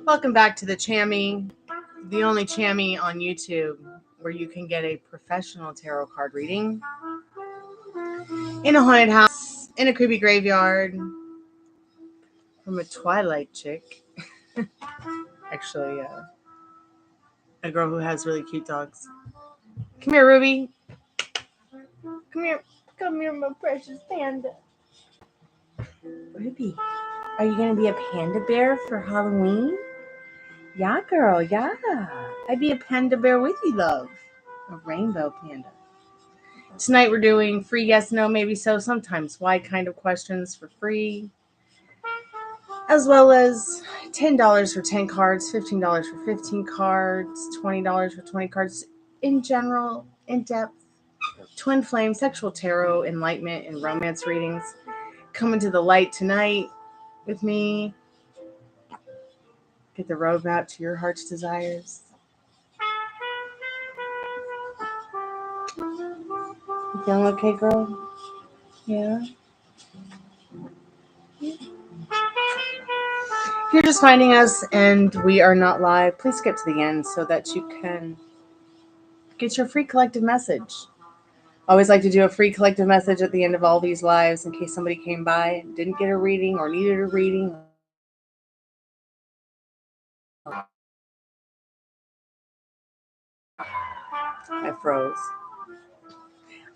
Welcome back to the Chammy, the only Chammy on YouTube where you can get a professional tarot card reading in a haunted house, in a creepy graveyard, from a Twilight chick. Actually, a girl who has really cute dogs. Come here, Ruby. Come here. Come here, my precious panda. Ruby, are you going to be a panda bear for Halloween? Yeah, girl, yeah. I'd be a panda bear with you, love. A rainbow panda. Tonight we're doing free yes, no, maybe so, sometimes why kind of questions for free. As well as $10 for 10 cards, $15 for 15 cards, $20 for 20 cards. In general, in-depth, twin flame, sexual tarot, enlightenment, and romance readings. Coming to the light tonight with me. Get the roadmap to your heart's desires. You feeling okay, girl? Yeah? If you're just finding us and we are not live, please skip to the end so that you can get your free collective message. I always like to do a free collective message at the end of all these lives in case somebody came by and didn't get a reading or needed a reading.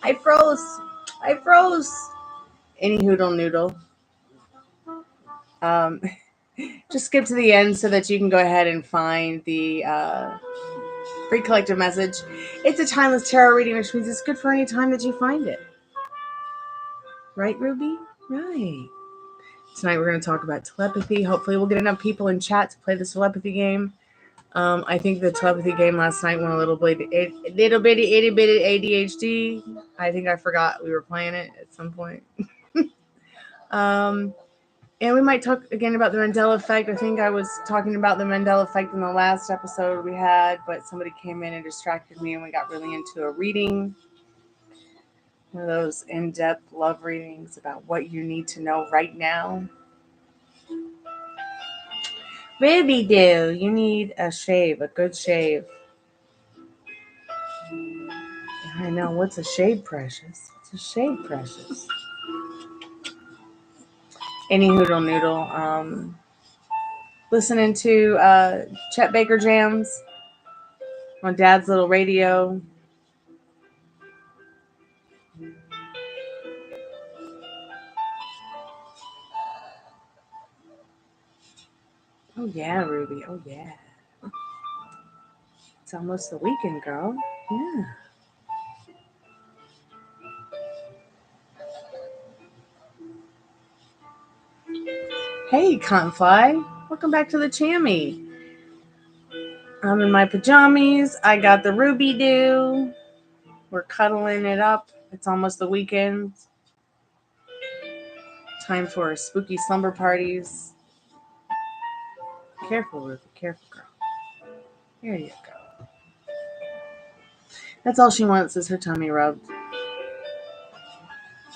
I froze. Any hoodle noodle. Just skip to the end so that you can go ahead and find the free collective message. It's a timeless tarot reading, which means it's good for any time that you find it. Right, Ruby? Right. Tonight we're going to talk about telepathy. Hopefully we'll get enough people in chat to play the telepathy game. I think the telepathy game last night went a little bitty ADHD. I think I forgot we were playing it at some point. And we might talk again about the Mandela effect. I think I was talking about the Mandela effect in the last episode we had, but somebody came in and distracted me and we got really into a reading. One of those in-depth love readings about what you need to know right now. Ruby do. You need a shave, a good shave. I know. What's a shave, precious? What's a shave, precious? Any hoodle noodle. Listening to Chet Baker jams on Dad's little radio. Oh yeah, Ruby. Oh yeah. It's almost the weekend, girl. Yeah. Hey, Confly. Welcome back to the Chammy. I'm in my pajamas. I got the Ruby Doo. We're cuddling it up. It's almost the weekend. Time for spooky slumber parties. Careful, Ruby. Careful, girl. Here you go. That's all she wants is her tummy rubbed.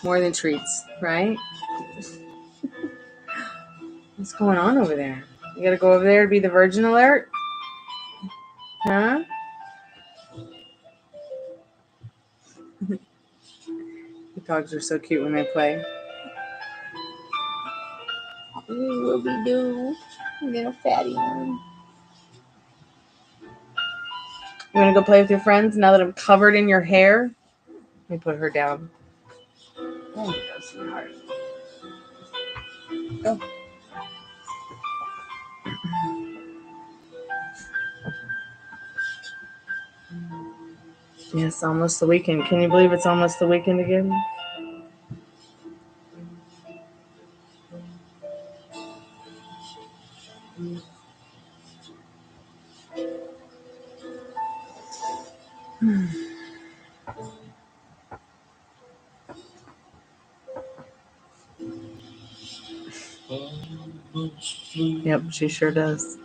More than treats, right? What's going on over there? You gotta go over there to be the virgin alert? Huh? The dogs are so cute when they play. Ooh, Ruby Doo. Little fatty one. You want to go play with your friends now that I'm covered in your hair? Let me put her down. There you go, sweetheart. Go. Yes, almost the weekend. Can you believe it's almost the weekend again? Yep, she sure does.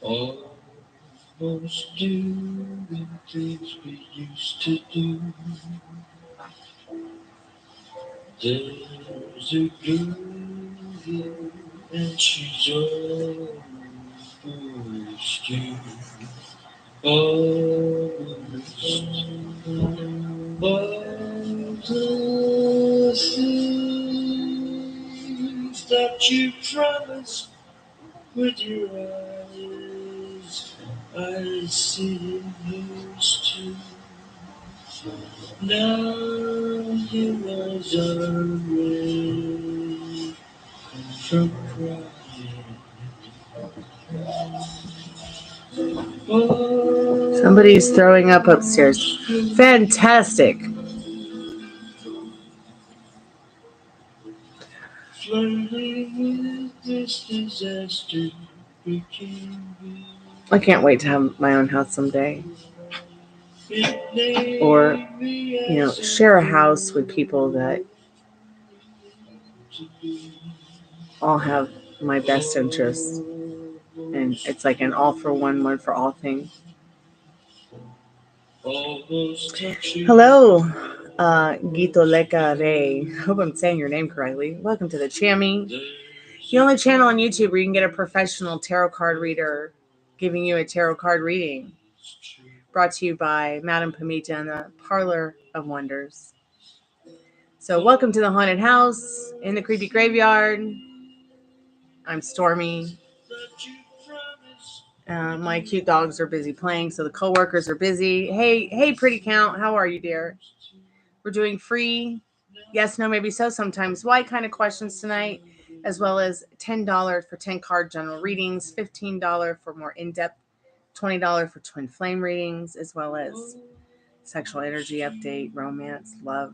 Almost doing things we used to do. There's a girl here and she's all That you promised with your eyes, I see yours too. Now you was away from crying. Oh, Somebody's throwing up upstairs. Fantastic. flirting with this disaster became me. I can't wait to have my own house someday. Or, share a house with people that all have my best interests. And it's like an all for one, one for all thing. Hello, Gito Leka Rey. Hope I'm saying your name correctly. Welcome to the Chammy, the only channel on YouTube where you can get a professional tarot card reader giving you a tarot card reading. Brought to you by Madame Pamita and the Parlor of Wonders. So welcome to the haunted house in the creepy graveyard. I'm Stormy. My cute dogs are busy playing, so the co-workers are busy. Hey, pretty count. How are you, dear? We're doing free yes, no, maybe so, sometimes why kind of questions tonight, as well as $10 for 10 card general readings, $15 for more in-depth, $20 for twin flame readings, as well as sexual energy update, romance, love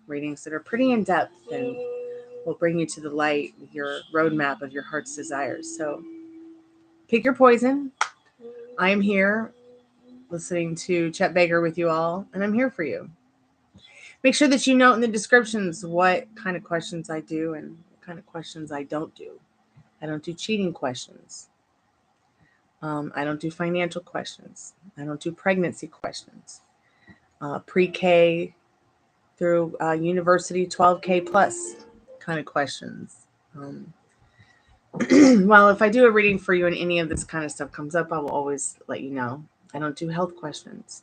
readings that are pretty in-depth and will bring you to the light with your roadmap of your heart's desires. So pick your poison. I am here listening to Chet Baker with you all, and I'm here for you. Make sure that you note in the descriptions what kind of questions I do and what kind of questions I don't do. I don't do cheating questions. I don't do financial questions. I don't do pregnancy questions. Pre-K through university 12K plus kind of questions. Well, if I do a reading for you and any of this kind of stuff comes up, I will always let you know. I don't do health questions.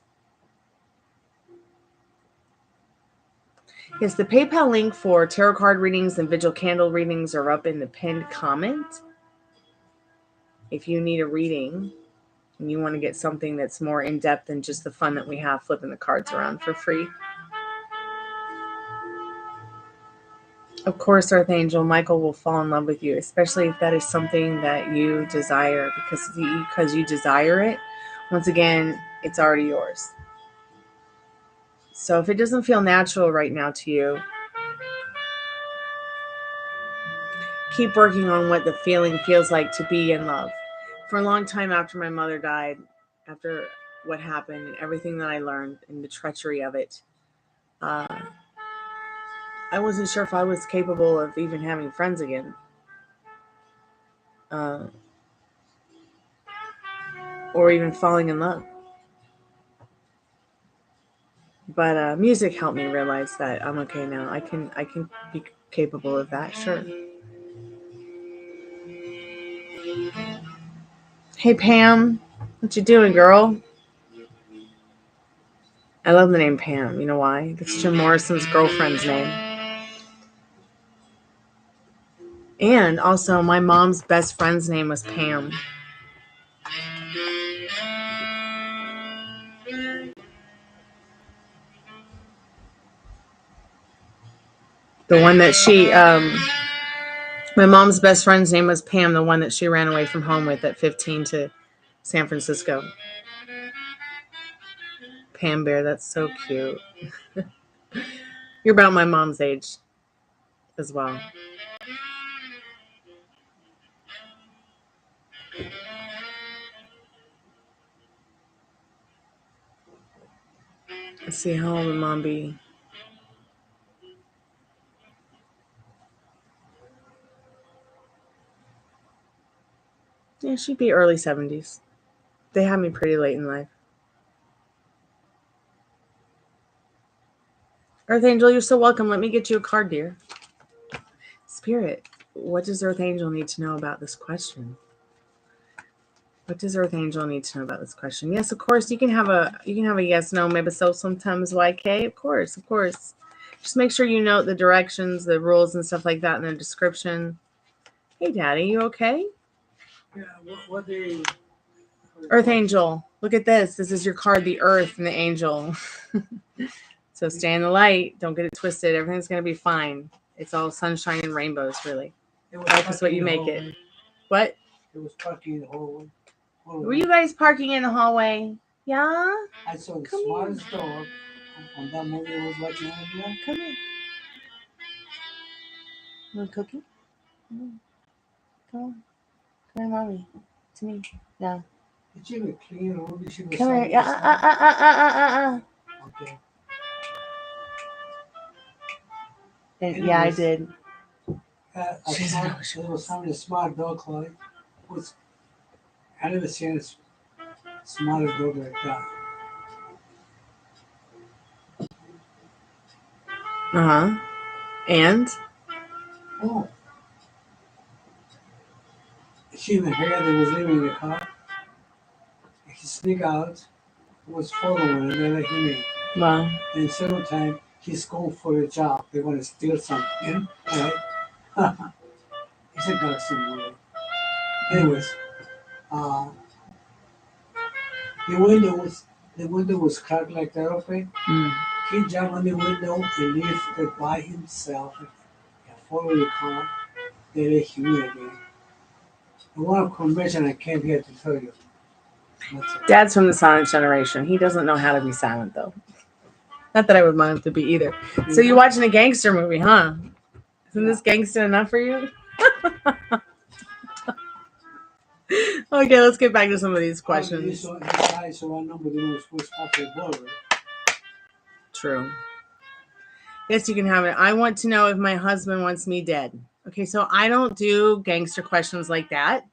Yes, the PayPal link for tarot card readings and vigil candle readings are up in the pinned comment. If you need a reading and you want to get something that's more in-depth than just the fun that we have flipping the cards around for free. Of course, Archangel Michael will fall in love with you, especially if that is something that you desire, because you desire it. Once again, it's already yours. So if it doesn't feel natural right now to you, keep working on what the feeling feels like to be in love. For a long time after my mother died, after what happened and everything that I learned and the treachery of it, I wasn't sure if I was capable of even having friends again. Or even falling in love. But music helped me realize that I'm okay now. I can be capable of that, sure. Hey Pam, what you doing, girl? I love the name Pam. You know why? That's Jim Morrison's girlfriend's name. And also, my mom's best friend's name was Pam. The one that my mom's best friend's name was Pam, the one that she ran away from home with at 15 to San Francisco. Pam Bear, that's so cute. You're about my mom's age as well. Let's see, how old would mom be? Yeah, she'd be early 70s. They had me pretty late in life. Earth Angel, you're so welcome. Let me get you a card, dear. Spirit, what does Earth Angel need to know about this question? What does Earth Angel need to know about this question? Yes, of course. You can have a yes, no, maybe so sometimes YK. Of course. Just make sure you note the directions, the rules and stuff like that in the description. Hey Daddy, you okay? Yeah, what day? Earth Angel. Look at this. This is your card, the Earth and the Angel. So stay in the light. Don't get it twisted. Everything's gonna be fine. It's all sunshine and rainbows, really. Life is what you make it. What? It was parking in the hallway. Were you guys parking in the hallway? Yeah? I saw the Come smartest dog on that movie I was watching earlier. Come here. You want a cookie? Come on. Come here, mommy. To me. Yeah. Did she even clean or did she? Come here. Yeah. Okay. Yeah, I did. There was something a smart dog, Chloe. I never seen a smarter dog like that. Uh-huh. And? Oh. She even heard they was leaving in the car. He sneaked out, was following, and they let him in. Wow. And several times he's going for a job. They want to steal something, right? He's a guy somewhere. Anyways, the window was cracked like that open. He jumped on the window and lifted by himself and followed the car. They let him in again. I want a convention I came here to tell you. Dad's from the silent generation. He doesn't know how to be silent, though. Not that I would want him to be either. So you're watching a gangster movie, huh? Isn't this gangster enough for you? Okay, let's get back to some of these questions. True. Yes, you can have it. I want to know if my husband wants me dead. Okay, so I don't do gangster questions like that.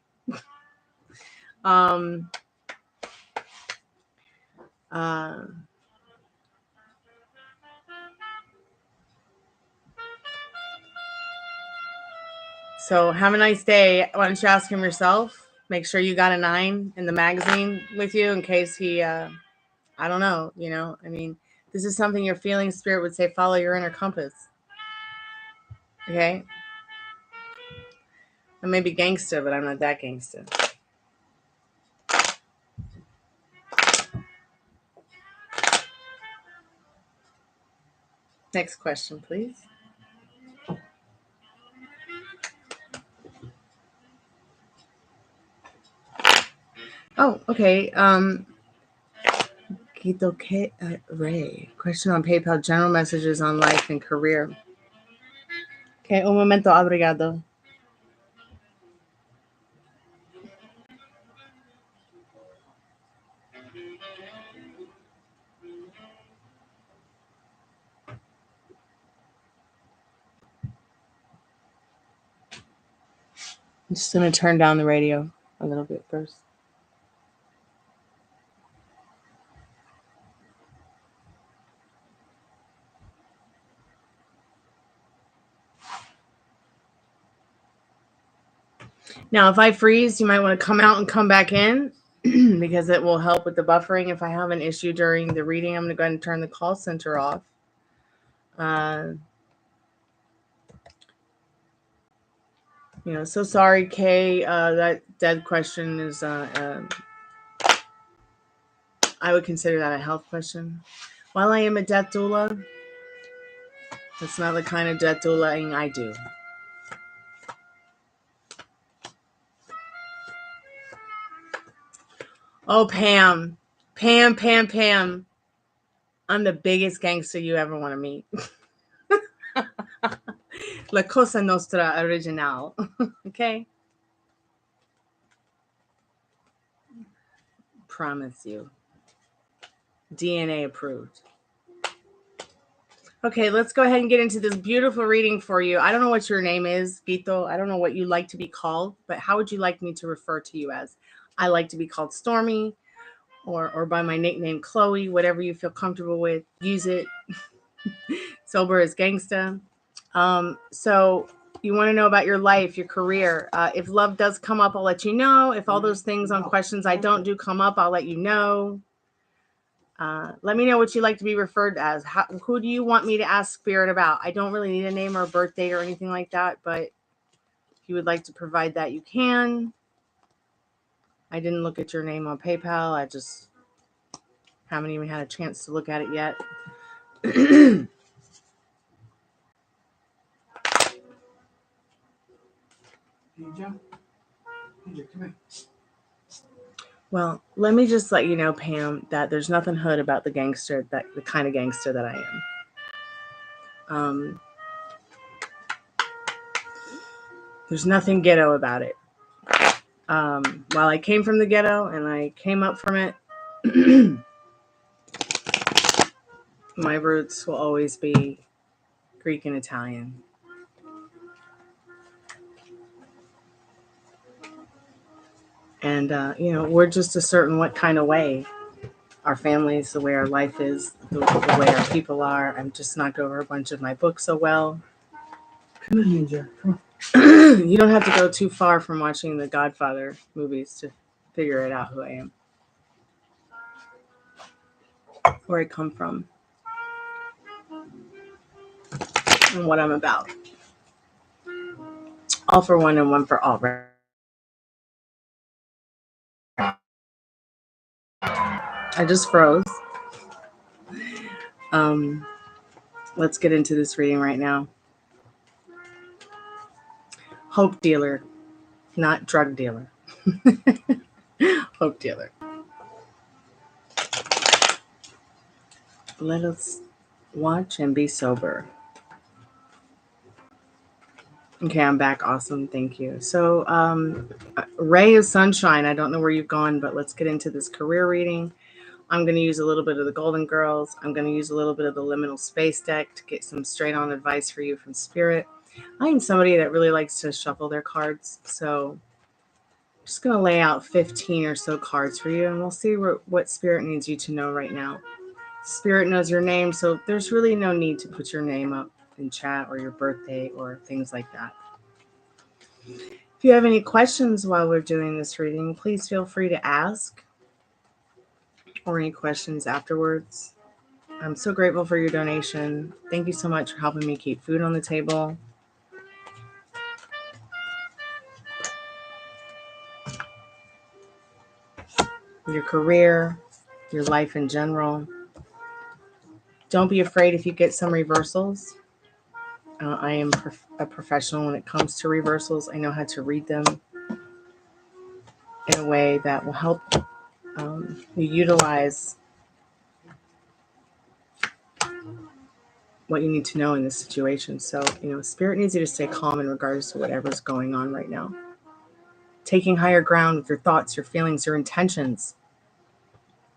So have a nice day. Why don't you ask him yourself? Make sure you got a 9 in the magazine with you in case he, I don't know, I mean, this is something your feeling spirit would say, follow your inner compass. Okay? I may be gangster, but I'm not that gangster. Next question, please. Oh, okay. Ray. Question on PayPal. General messages on life and career. Okay, un momento, obrigado. I'm just going to turn down the radio a little bit first. Now, if I freeze, you might want to come out and come back in because it will help with the buffering. If I have an issue during the reading, I'm going to go ahead and turn the call center off. So sorry, Kay. That dead question is, I would consider that a health question. While I am a death doula, that's not the kind of death doulaing I do. Oh, Pam. Pam. I'm the biggest gangster you ever want to meet. La Cosa Nostra original. Okay? Promise you. DNA approved. Okay, let's go ahead and get into this beautiful reading for you. I don't know what your name is, Gito. I don't know what you like to be called, but how would you like me to refer to you as? I like to be called Stormy or by my nickname Chloe, whatever you feel comfortable with. Use it. Sober as gangsta. So You want to know about your life, your career. If love does come up, I'll let you know. If all those things on questions I don't do come up, I'll let you know. Let me know what you like to be referred as. Who do you want me to ask Spirit about? I don't really need a name or a birth date or anything like that, but if you would like to provide that, you can. I didn't look at your name on PayPal. I just haven't even had a chance to look at it yet. Well, let me just let you know, Pam, that there's nothing hood about the gangster, the kind of gangster that I am. There's nothing ghetto about it. While I came from the ghetto and I came up from it, my roots will always be Greek and Italian. And, we're just a certain what kind of way. Our families, the way our life is, the way our people are. I'm just knocked over a bunch of my books so well. Come on, Ninja. Come You don't have to go too far from watching the Godfather movies to figure it out who I am. Where I come from. And what I'm about. All for one and one for all, right? I just froze. Let's get into this reading right now. Hope dealer, not drug dealer. Hope dealer. Let us watch and be sober. Okay, I'm back. Awesome. Thank you. So, Ray of Sunshine. I don't know where you've gone, but let's get into this career reading. I'm going to use a little bit of the Golden Girls. I'm going to use a little bit of the Liminal Space deck to get some straight on advice for you from Spirit. I am somebody that really likes to shuffle their cards. So I'm just going to lay out 15 or so cards for you, and we'll see what Spirit needs you to know right now. Spirit knows your name, so there's really no need to put your name up in chat or your birthday or things like that. If you have any questions while we're doing this reading, please feel free to ask, or any questions afterwards. I'm so grateful for your donation. Thank you so much for helping me keep food on the table. Your career, your life in general. Don't be afraid if you get some reversals. I am a professional when it comes to reversals. I know how to read them in a way that will help you utilize what you need to know in this situation. So, Spirit needs you to stay calm in regards to whatever's going on right now. Taking higher ground with your thoughts, your feelings, your intentions.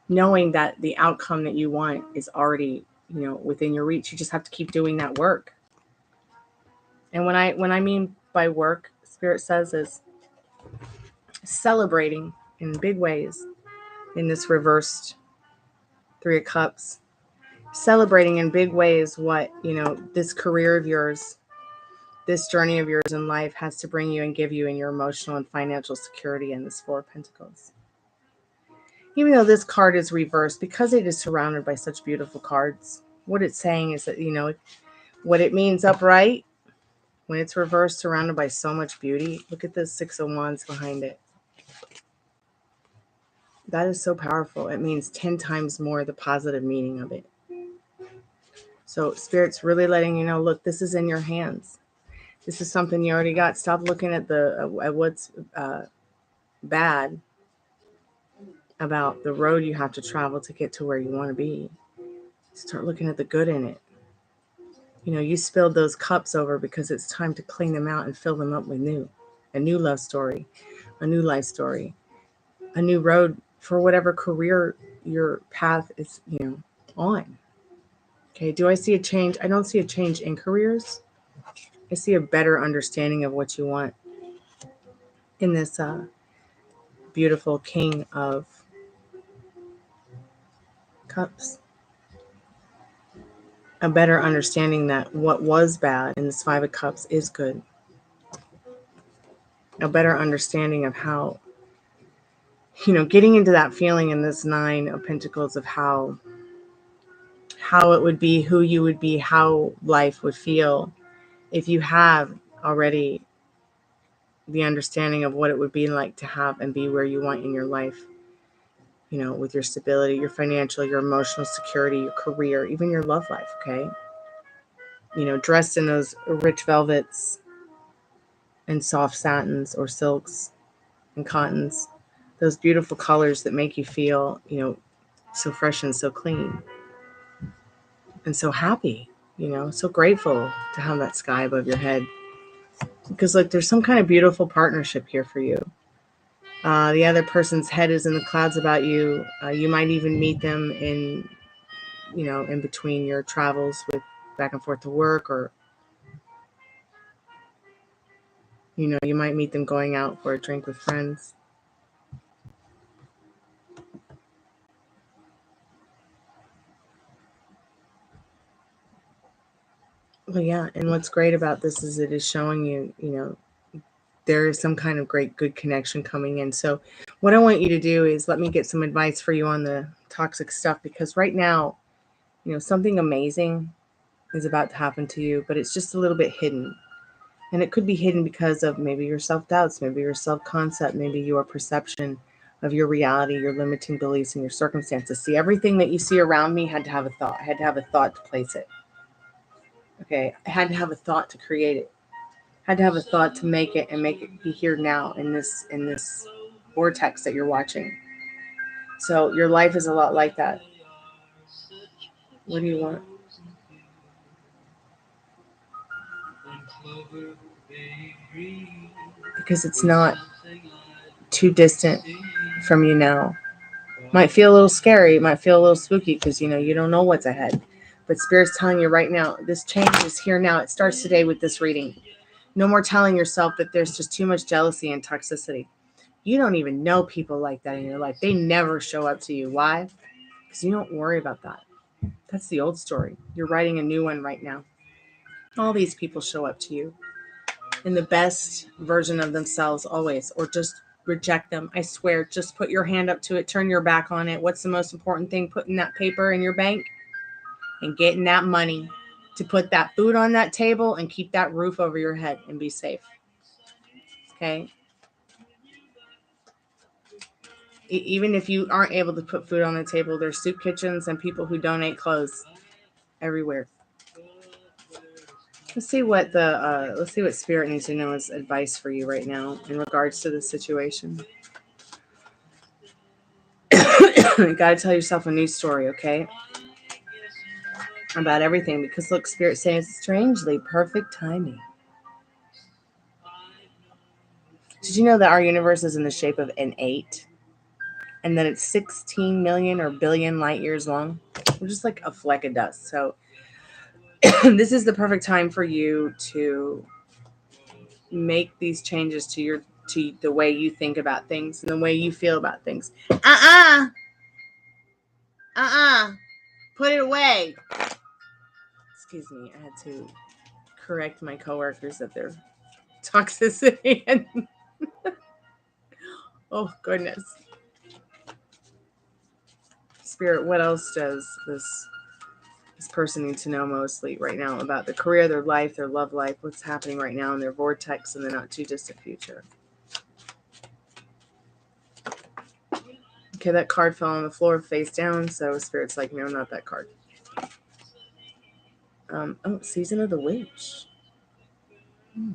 Knowing that the outcome that you want is already, within your reach. You just have to keep doing that work. And when I mean by work, Spirit says is celebrating in big ways in this reversed Three of Cups. Celebrating in big ways what, this career of yours, this journey of yours in life has to bring you and give you in your emotional and financial security in this Four of Pentacles. Even though this card is reversed, because it is surrounded by such beautiful cards, what it's saying is that, what it means upright, when it's reversed, surrounded by so much beauty. Look at the Six of Wands behind it. That is so powerful. It means 10 times more the positive meaning of it. So Spirit's really letting you know, look, this is in your hands. This is something you already got. Stop looking at at what's bad about the road you have to travel to get to where you want to be. Start looking at the good in it. You spilled those cups over because it's time to clean them out and fill them up with a new love story, a new life story, a new road for whatever career your path is, on. Okay, do I see a change? I don't see a change in careers. I see a better understanding of what you want in this beautiful King of Cups. A better understanding that what was bad in this Five of Cups is good. a better understanding of how, getting into that feeling in this 9 of Pentacles of how it would be, who you would be, how life would feel if you have already the understanding of what it would be like to have and be where you want in your life, with your stability, your financial, your emotional security, your career, even your love life, okay? Dressed in those rich velvets and soft satins or silks and cottons, those beautiful colors that make you feel, so fresh and so clean and so happy, so grateful to have that sky above your head. Because look, there's some kind of beautiful partnership here for you. The other person's head is in the clouds about you. You might even meet them in between your travels with back and forth to work, or you might meet them going out for a drink with friends. Well, yeah, and what's great about this is it is showing you, there is some kind of great good connection coming in. So what I want you to do is let me get some advice for you on the toxic stuff, because right now, something amazing is about to happen to you, but it's just a little bit hidden. And it could be hidden because of maybe your self-doubts, maybe your self-concept, maybe your perception of your reality, your limiting beliefs, and your circumstances. See, everything that you see around me had to have a thought. I had to have a thought to place it. Okay? I had to have a thought to create it. I had to have a thought to make it and make it be here now in this vortex that you're watching. So your life is a lot like that. What do you want? Because it's not too distant from you now. Might feel a little scary, might feel a little spooky because you don't know what's ahead. But Spirit's telling you right now, this change is here now. It starts today with this reading. No more telling yourself that there's just too much jealousy and toxicity. You don't even know people like that in your life. They never show up to you. Why? Because you don't worry about that. That's the old story. You're writing a new one right now. All these people show up to you in the best version of themselves always, or just reject them. I swear, just put your hand up to it, turn your back on it. What's the most important thing? Putting that paper in your bank and getting that money to put that food on that table and keep that roof over your head and be safe. Okay? Even if you aren't able to put food on the table, there's soup kitchens and people who donate clothes everywhere. Let's see what Spirit needs to know as advice for you right now in regards to this situation. You got to tell yourself a new story, okay? About everything, because look, Spirit saying strangely perfect timing. Did you know that our universe is in the shape of an 8? And that it's 16 million or billion light years long? We're just like a fleck of dust. So this is the perfect time for you to make these changes to the way you think about things and the way you feel about things. Put it away. Excuse me, I had to correct my coworkers of their toxicity and oh goodness. Spirit, what else does this person need to know mostly right now about their career, their life, their love life, what's happening right now in their vortex in the not too distant future? Okay, that card fell on the floor face down, so Spirit's like, no, not that card. Season of the Witch. I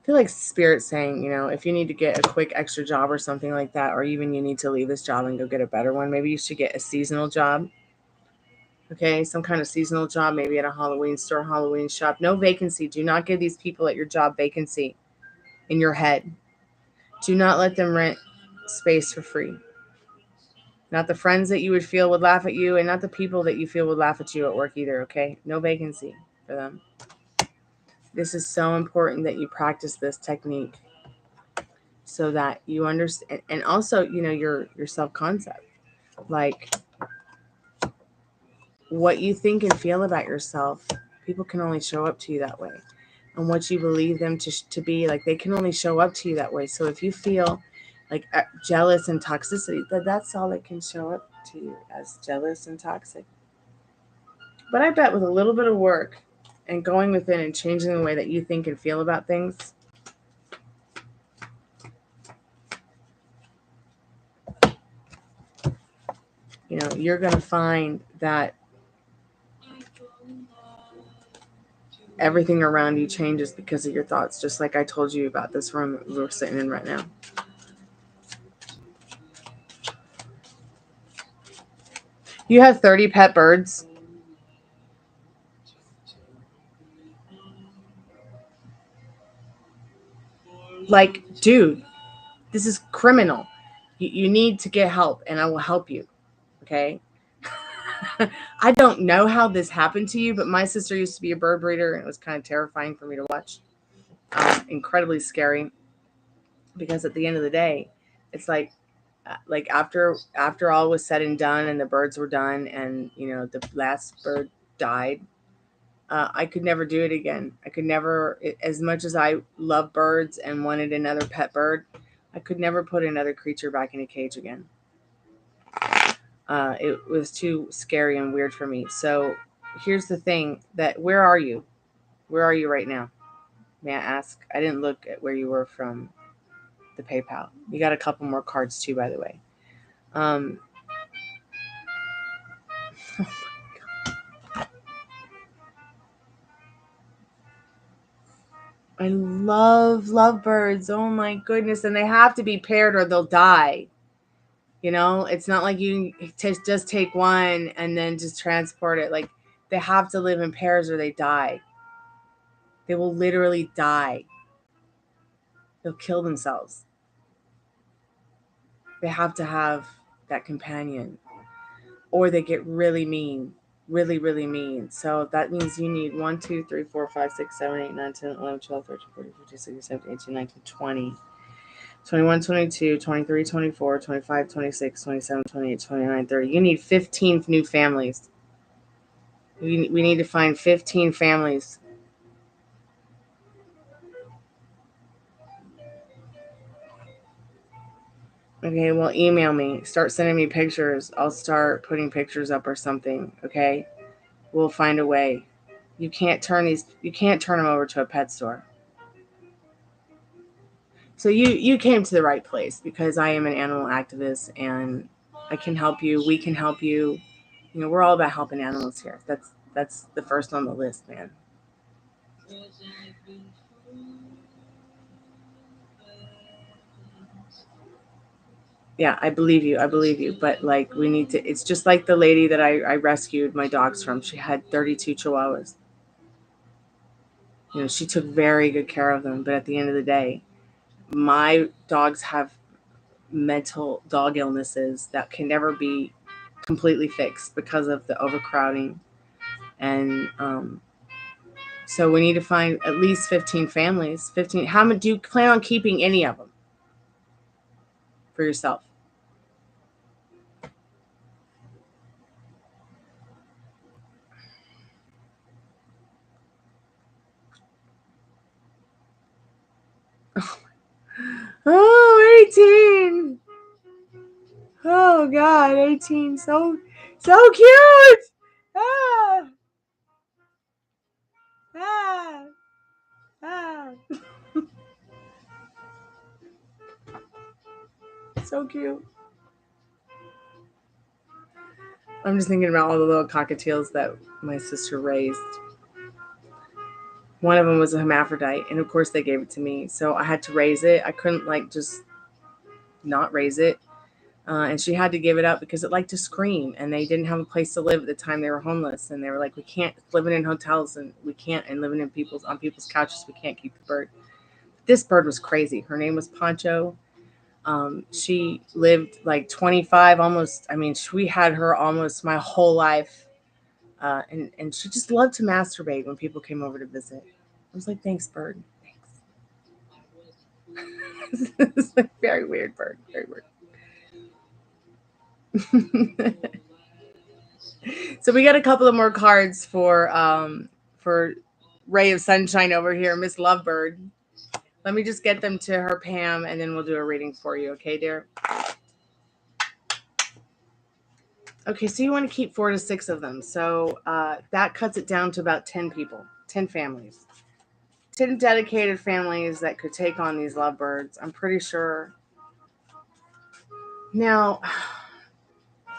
feel like Spirit's saying, if you need to get a quick extra job or something like that, or even you need to leave this job and go get a better one, maybe you should get a seasonal job. Okay, some kind of seasonal job, maybe at a Halloween store, Halloween shop. No vacancy. Do not give these people at your job vacancy in your head. Do not let them rent space for free. Not the friends that you would feel would laugh at you, and not the people that you feel would laugh at you at work either, okay? No vacancy for them. This is so important that you practice this technique so that you understand, and also, your self-concept. Like, what you think and feel about yourself, people can only show up to you that way. and what you believe them to be. Like, they can only show up to you that way. So if you feel like jealous and toxicity, that's all that can show up to you, as jealous and toxic. But I bet with a little bit of work and going within and changing the way that you think and feel about things, you know, you're going to find that everything around you changes because of your thoughts, just like I told you about this room we're sitting in right now. You have 30 pet birds. Like, dude, this is criminal. You need to get help, and I will help you. Okay? I don't know how this happened to you, but my sister used to be a bird breeder, and it was kind of terrifying for me to watch. Incredibly scary, because at the end of the day, it's like after all was said and done, and the birds were done, and you know the last bird died. I could never do it again. I could never, as much as I love birds and wanted another pet bird, I could never put another creature back in a cage again. It was too scary and weird for me. So here's the thing: that where are you? Where are you right now? May I ask? I didn't look at where you were from the PayPal. You got a couple more cards too, by the way. I love lovebirds. Oh my goodness. And they have to be paired or they'll die. You know, it's not like you can just take one and then just transport it. Like, they have to live in pairs or they die. They will literally die. They'll kill themselves. They have to have that companion, or they get really mean. Really, really mean. So that means you need 1, 2, 3, 4, 5, 6, 7, 8, 9, 10, 11, 12, 13, 14, 15, 16, 17, 18, 19, 20. 21, 22, 23, 24, 25, 26, 27, 28, 29, 30. You need 15 new families. We need to find 15 families. Okay, well, email me. Start sending me pictures. I'll start putting pictures up or something, okay? We'll find a way. You can't turn them over to a pet store. So you came to the right place, because I am an animal activist and I can help you. We can help you. You know, we're all about helping animals here. That's the first on the list, man. Yeah, I believe you. But like, we need to, it's just like the lady that I rescued my dogs from. She had 32 chihuahuas. You know, she took very good care of them. But at the end of the day, my dogs have mental dog illnesses that can never be completely fixed because of the overcrowding. And so we need to find at least 15 families. 15. How many do you plan on keeping? Any of them for yourself? Oh, 18. Oh God, 18. So cute. Ah, ah, ah. So cute. I'm just thinking about all the little cockatiels that my sister raised. One of them was a hermaphrodite, and of course they gave it to me. So I had to raise it. I couldn't like just not raise it. And she had to give it up because it liked to scream, and they didn't have a place to live at the time. They were homeless, and they were like, we can't, living in hotels, and we can't, and living in on people's couches, we can't keep the bird. This bird was crazy. Her name was Poncho. She lived like 25, almost. I mean, we had her almost my whole life. And she just loved to masturbate when people came over to visit. I was like, thanks, bird. Thanks. It's like very weird bird. Very weird. So we got a couple of more cards for ray of sunshine over here, Miss Lovebird. Let me just get them to her Pam, and then we'll do a reading for you, okay, dear? Okay, so you want to keep 4 to 6 of them. So that cuts it down to about 10 people, 10 families. 10 dedicated families that could take on these lovebirds. I'm pretty sure. Now,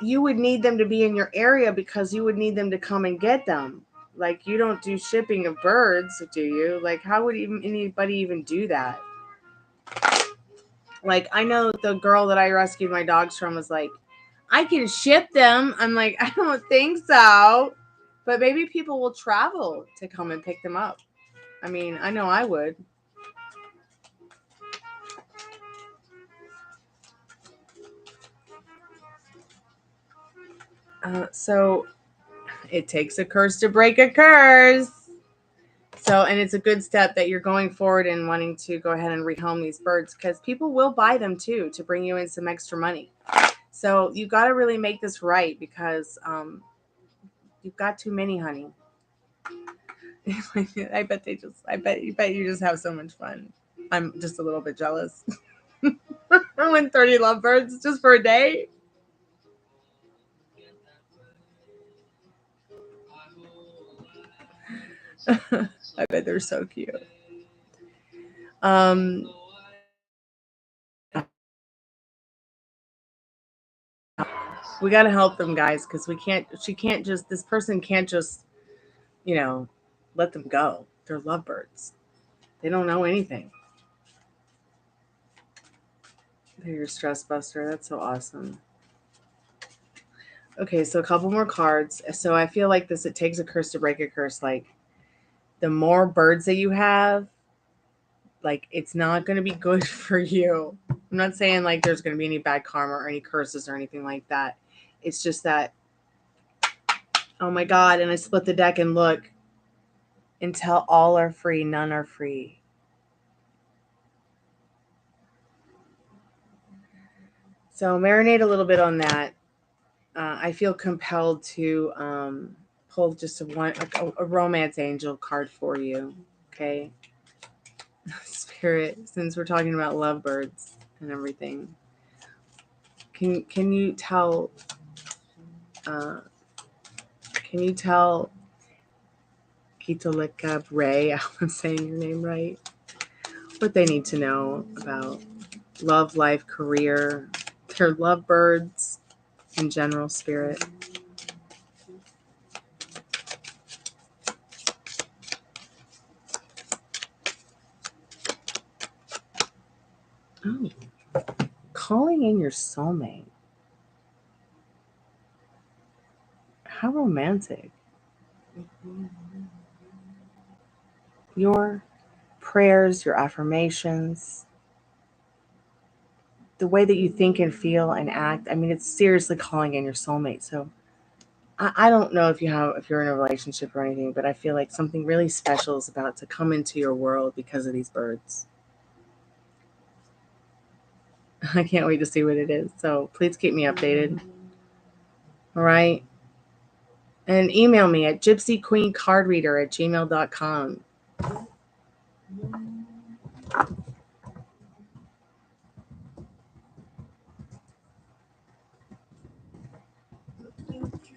you would need them to be in your area because you would need them to come and get them. Like, you don't do shipping of birds, do you? Like, how would anybody even do that? Like, I know the girl that I rescued my dogs from was like, I can ship them. I'm like, I don't think so. But maybe people will travel to come and pick them up. I mean, I know I would. So it takes a curse to break a curse. So, and it's a good step that you're going forward and wanting to go ahead and rehome these birds, because people will buy them too to bring you in some extra money. So you got to really make this right, because you've got too many, honey. I bet you just have so much fun. I'm just a little bit jealous. When 30 lovebirds just for a day. I bet they're so cute. We got to help them, guys, because this person can't just, let them go. They're lovebirds. They don't know anything. They're your stress buster. That's so awesome. Okay, so a couple more cards. So I feel like it takes a curse to break a curse. Like, the more birds that you have, like, it's not going to be good for you. I'm not saying like there's going to be any bad karma or any curses or anything like that. It's just that, oh my God, and I split the deck and look, until all are free, none are free. So marinate a little bit on that. I feel compelled to pull just a romance angel card for you, okay? Spirit, since we're talking about lovebirds and everything, can you tell? Can you tell Kitoleka Ray, I'm saying your name right, what they need to know about love, life, career, their lovebirds, in general, Spirit? Oh, calling in your soulmate. How romantic. Your prayers, your affirmations, the way that you think and feel and act. I mean, it's seriously calling in your soulmate. So I don't know if you're in a relationship or anything, but I feel like something really special is about to come into your world because of these birds. I can't wait to see what it is. So please keep me updated. All right. And email me at gypsyqueencardreader@gmail.com.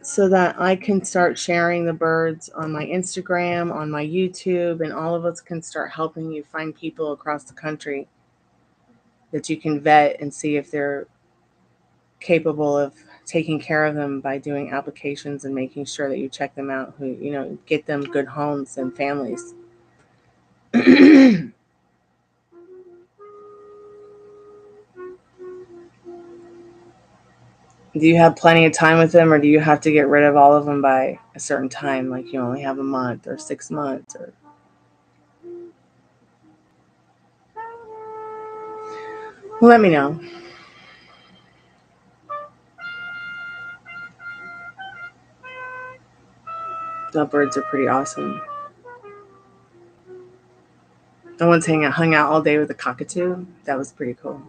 So that I can start sharing the birds on my Instagram, on my YouTube, and all of us can start helping you find people across the country that you can vet and see if they're capable of taking care of them by doing applications and making sure that you check them out, who, get them good homes and families. Do you have plenty of time with them, or do you have to get rid of all of them by a certain time? Like, you only have a month or 6 months, or... Let me know. The birds are pretty awesome. The ones hung out all day with the cockatoo. That was pretty cool.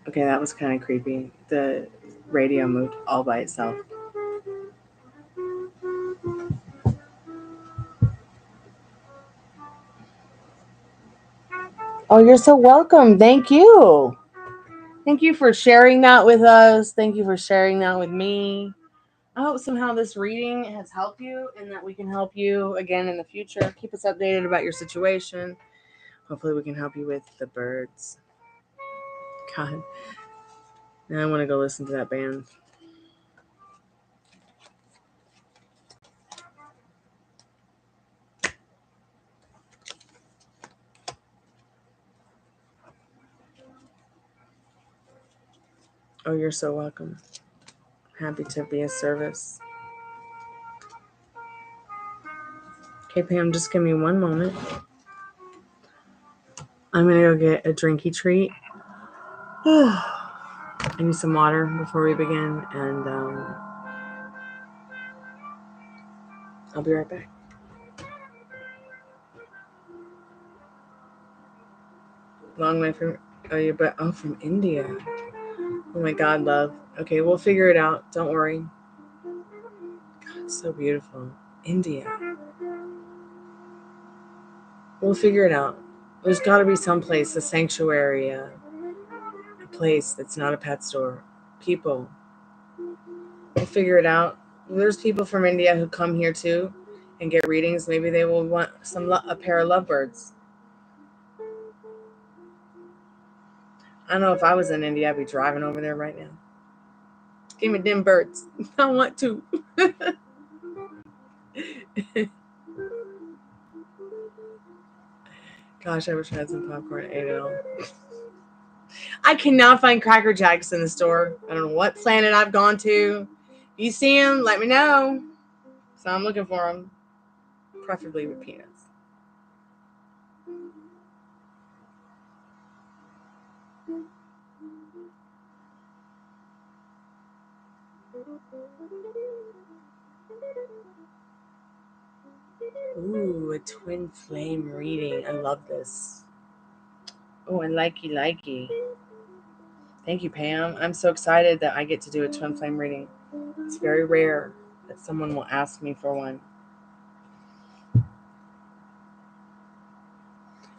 Okay, that was kind of creepy. The radio moved all by itself. Oh, you're so welcome. Thank you. Thank you for sharing that with us. Thank you for sharing that with me. I hope somehow this reading has helped you and that we can help you again in the future. Keep us updated about your situation. Hopefully we can help you with the birds. God. Now I want to go listen to that band. Oh, you're so welcome. Happy to be of service. Okay, Pam, just give me one moment. I'm going to go get a drinky treat. I need some water before we begin, and I'll be right back. Long way from from India. Oh my God, love. Okay, we'll figure it out. Don't worry. God, it's so beautiful. India. We'll figure it out. There's got to be some place, a sanctuary, a place that's not a pet store. People. We'll figure it out. There's people from India who come here too and get readings. Maybe they will want a pair of lovebirds. I don't know, if I was in India, I'd be driving over there right now. Give me them birds. I want to. Gosh, I wish I had some popcorn. I ate it all. I cannot find Cracker Jacks in the store. I don't know what planet I've gone to. If you see them, let me know. So I'm looking for them. Preferably with peanuts. Ooh, a twin flame reading. I love this. Oh, and likey. Thank you, Pam. I'm so excited that I get to do a twin flame reading. It's very rare that someone will ask me for one.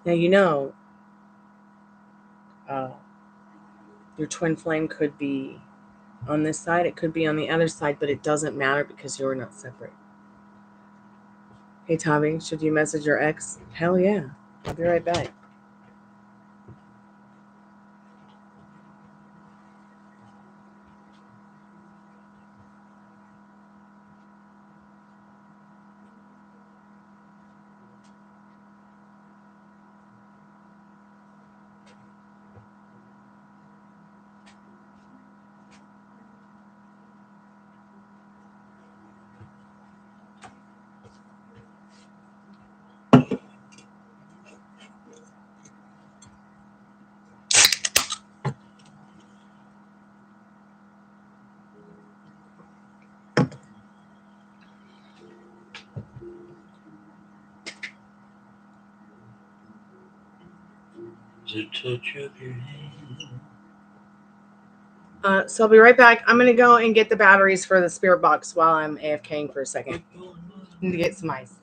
Now, you know, your twin flame could be on this side, it could be on the other side, but it doesn't matter because you're not separate. Hey, Tommy, should you message your ex? Hell yeah. I'll be right back. The touch of your hand. So I'll be right back. I'm going to go and get the batteries for the Spiritbox while I'm AFKing for a second. Need to get some ice.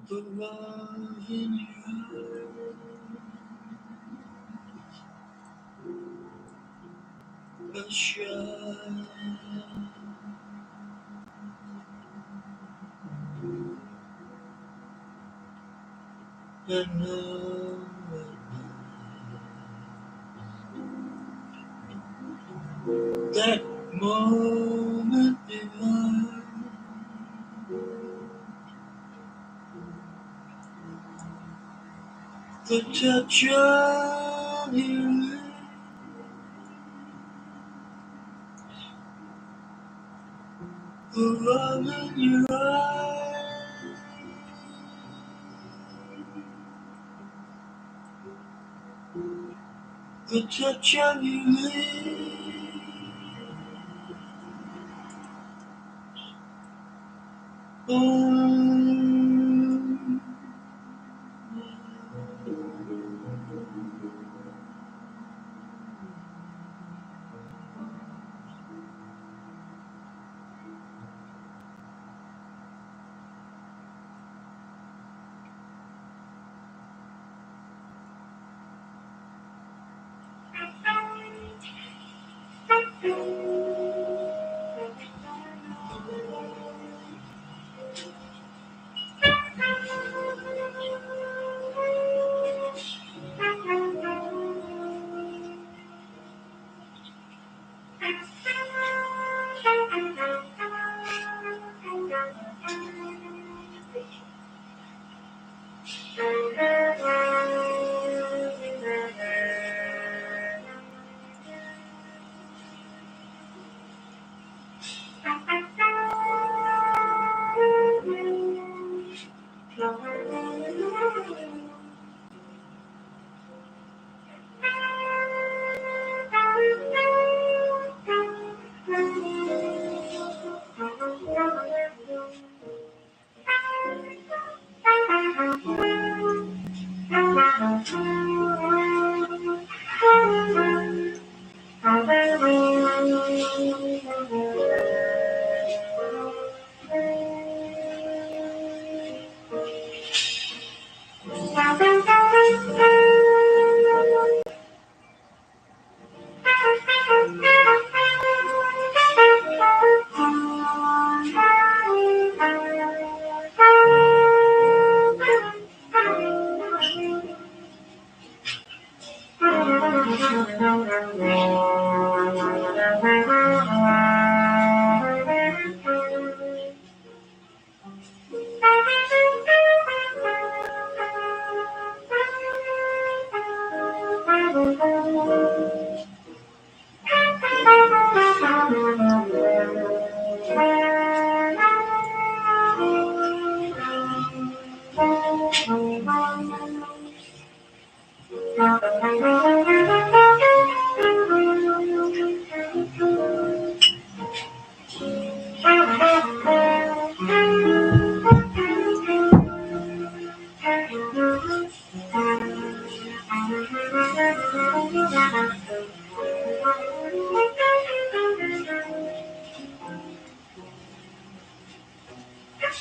The love in your eyes, a shine. And now that moment divine, the touch of your lips, the love in your eyes, the touch of your lips.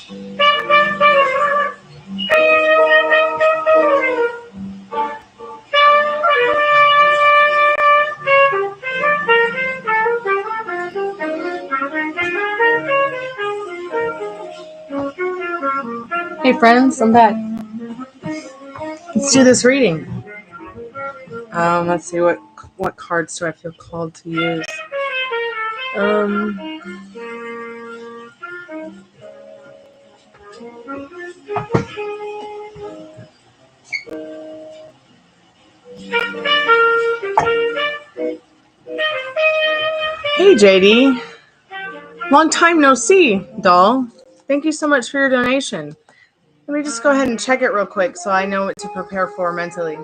Hey friends, I'm back. Let's do this reading. Let's see what cards do I feel called to use. Hey JD, long time no see, doll. Thank you so much for your donation. Let me just go ahead and check it real quick so I know what to prepare for mentally.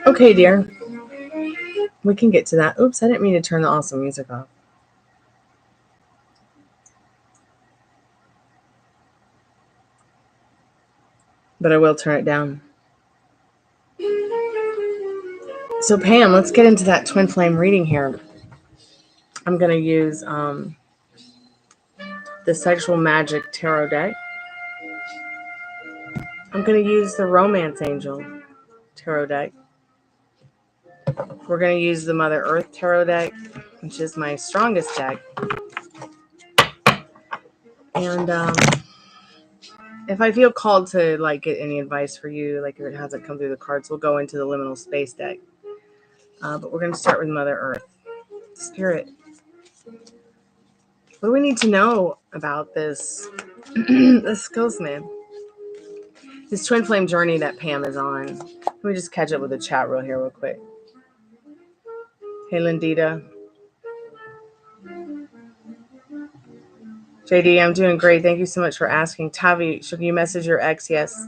Okay, dear. We can get to that. Oops, I didn't mean to turn the awesome music off. But I will turn it down. So Pam, let's get into that twin flame reading here. I'm going to use the Sexual Magic Tarot deck. I'm going to use the Romance Angel Tarot deck. We're going to use the Mother Earth Tarot deck, which is my strongest deck. And if I feel called to like get any advice for you, like if it hasn't come through the cards, we'll go into the Liminal Space deck. But we're going to start with Mother Earth. Spirit, what do we need to know about this this ghost man? This twin flame journey that Pam is on. Let me just catch up with the chat real quick. Hey Lindita. JD, I'm doing great. Thank you so much for asking. Tavi, should you message your ex? Yes.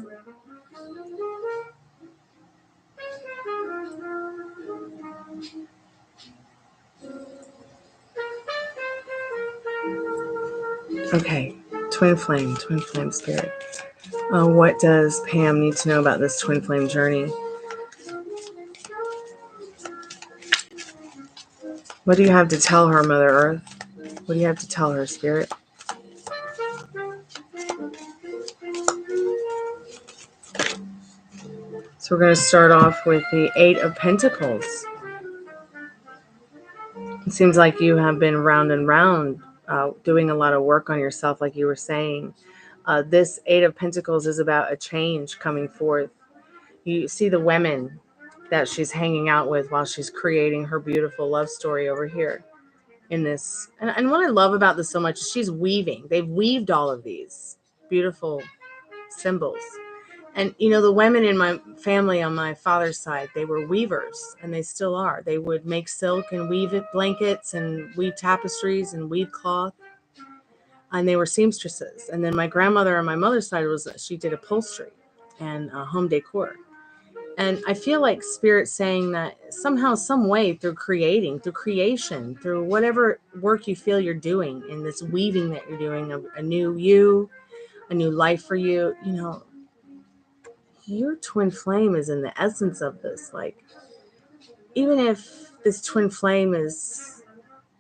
Okay. Twin flame spirit. What does Pam need to know about this twin flame journey? What do you have to tell her, Mother Earth? What do you have to tell her, Spirit? So we're going to start off with the Eight of Pentacles. It seems like you have been round and round, doing a lot of work on yourself, like you were saying. This Eight of Pentacles is about a change coming forth. You see the women that she's hanging out with while she's creating her beautiful love story over here in this. And what I love about this so much is she's weaving. They've weaved all of these beautiful symbols. And, you know, the women in my family on my father's side, they were weavers, and they still are. They would make silk and weave it, blankets and weave tapestries and weave cloth. And they were seamstresses. And then my grandmother on my mother's side she did upholstery and home decor. And I feel like Spirit's saying that somehow, some way, through creation, through whatever work you feel you're doing in this weaving that you're doing, a new you, a new life for you, you know, your twin flame is in the essence of this. Like, even if this twin flame is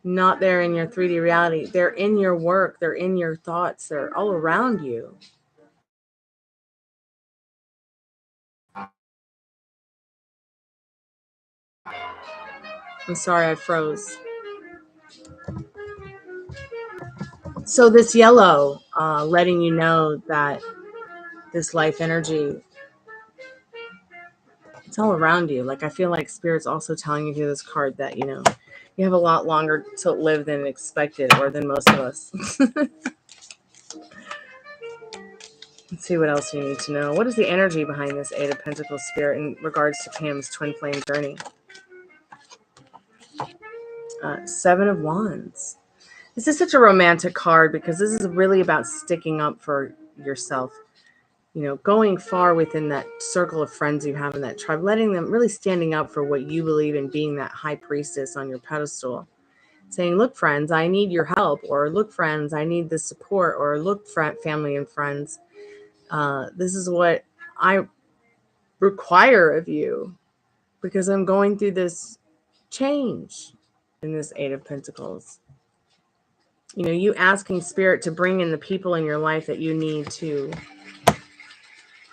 not there in your 3D reality, they're in your work, they're in your thoughts, they're all around you. I'm sorry, I froze. So this yellow, letting you know that this life energy, it's all around you. Like, I feel like Spirit's also telling you through this card that, you know, you have a lot longer to live than expected, or than most of us. Let's see what else you need to know. What is the energy behind this Eight of Pentacles, Spirit, in regards to Pam's twin flame journey? Seven of Wands. This is such a romantic card because this is really about sticking up for yourself. You know, going far within that circle of friends you have in that tribe, letting them really standing up for what you believe in, being that high priestess on your pedestal. Saying, look, friends, I need your help. Or look, friends, I need the support. Or look, family and friends. This is what require of you, because I'm going through this change in this Eight of Pentacles. You know, you asking Spirit to bring in the people in your life that you need to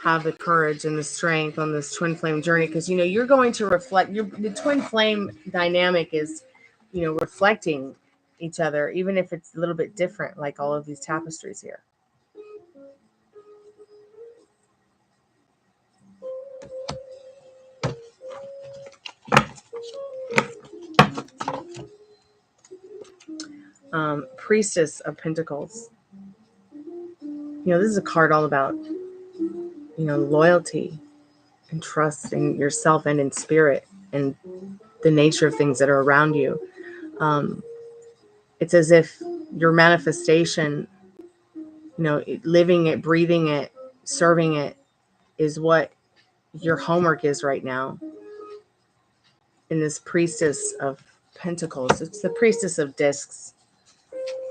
have the courage and the strength on this twin flame journey, because, you know, you're going to reflect the twin flame dynamic is, you know, reflecting each other, even if it's a little bit different, like all of these tapestries here. Priestess of Pentacles. You know, this is a card all about, you know, loyalty and trust in yourself and in spirit and the nature of things that are around you. It's as if your manifestation, you know, living it, breathing it, serving it is what your homework is right now. In this Priestess of Pentacles, it's the Priestess of Discs.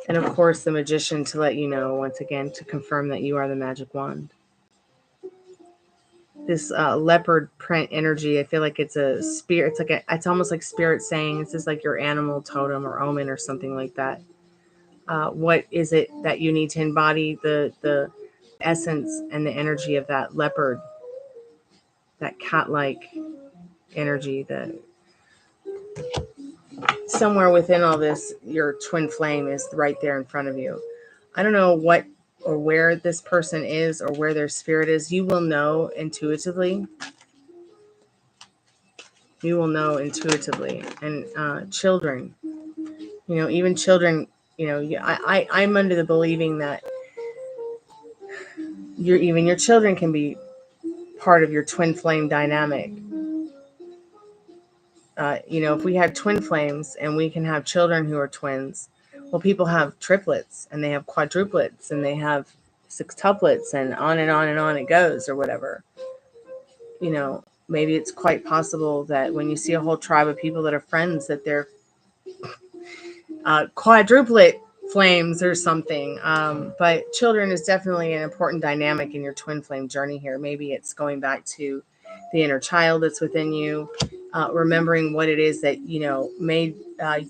And of course, the Magician, to let you know, once again, to confirm that you are the magic wand. This leopard print energy, I feel like it's a spirit. It's almost like Spirit saying, this is like your animal totem or omen or something like that. What is it that you need to embody the essence and the energy of that leopard, that cat-like energy, that somewhere within all this, your twin flame is right there in front of you. I don't know what or where this person is or where their spirit is. You will know intuitively. You will know intuitively. And children, you know, even children, you know, I'm under the believing that your children can be part of your twin flame dynamic. You know, if we have twin flames and we can have children who are twins, well, people have triplets and they have quadruplets and they have sextuplets and on and on and on it goes, or whatever. You know, maybe it's quite possible that when you see a whole tribe of people that are friends, that they're quadruplet flames or something. But children is definitely an important dynamic in your twin flame journey here. Maybe it's going back to the inner child that's within you, remembering what it is that, you know, made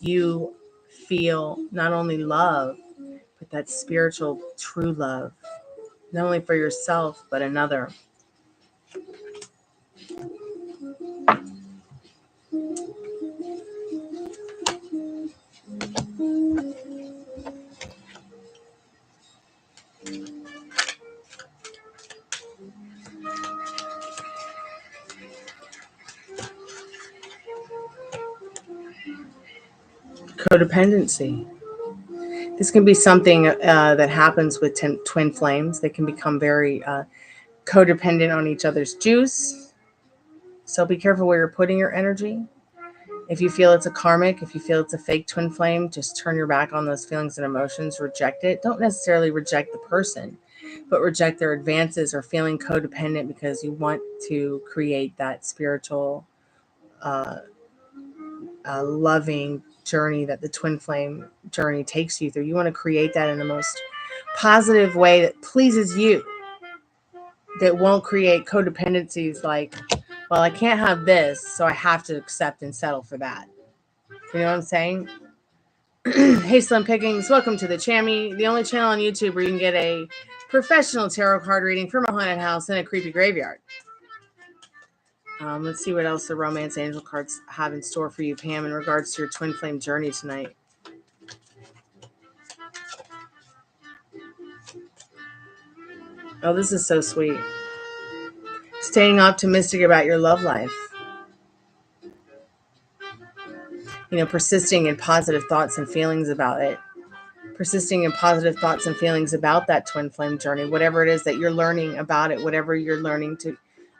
you feel not only love, but that spiritual true love, not only for yourself, but another. Codependency. This can be something that happens with twin flames. They can become very codependent on each other's juice. So be careful where you're putting your energy. If you feel it's a karmic, if you feel it's a fake twin flame, just turn your back on those feelings and emotions, reject it. Don't necessarily reject the person, but reject their advances or feeling codependent because you want to create that spiritual, loving journey that the twin flame journey takes you through. You want to create that in the most positive way that pleases you, that won't create codependencies like, well, I can't have this, so I have to accept and settle for that. You know what I'm saying? Hey, Slim Pickings, welcome to the Chammy, the only channel on YouTube where you can get a professional tarot card reading from a haunted house in a creepy graveyard. Let's see what else the Romance Angel cards have in store for you, Pam, in regards to your twin flame journey tonight. Oh, this is so sweet. Staying optimistic about your love life. You know, persisting in positive thoughts and feelings about it. Persisting in positive thoughts and feelings about that twin flame journey, whatever it is that you're learning about it, whatever you're learning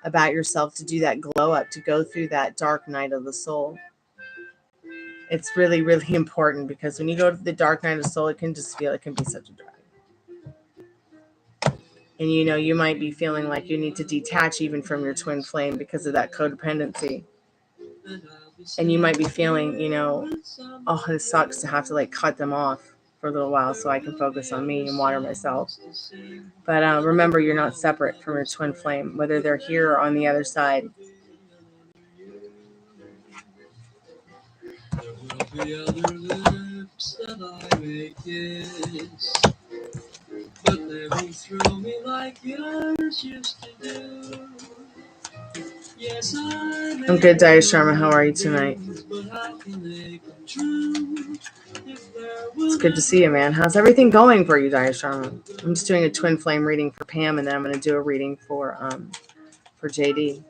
about yourself, to do that glow up, to go through that dark night of the soul. It's really, really important, because when you go to the dark night of the soul, it can be such a drag. And, you know, you might be feeling like you need to detach even from your twin flame because of that codependency. And you might be feeling, you know, oh, this sucks to have to like cut them off. for a little while so I can focus on me and water myself. But remember, you're not separate from your twin flame, whether they're here or on the other side. There will be other lips that I may kiss, but they won't thrill me like yours used to do. Yes, I'm good, Daya Sharma. How are you tonight? It's good to see you, man. How's everything going for you, Daya Sharma? I'm just doing a twin flame reading for Pam, and then I'm going to do a reading for JD.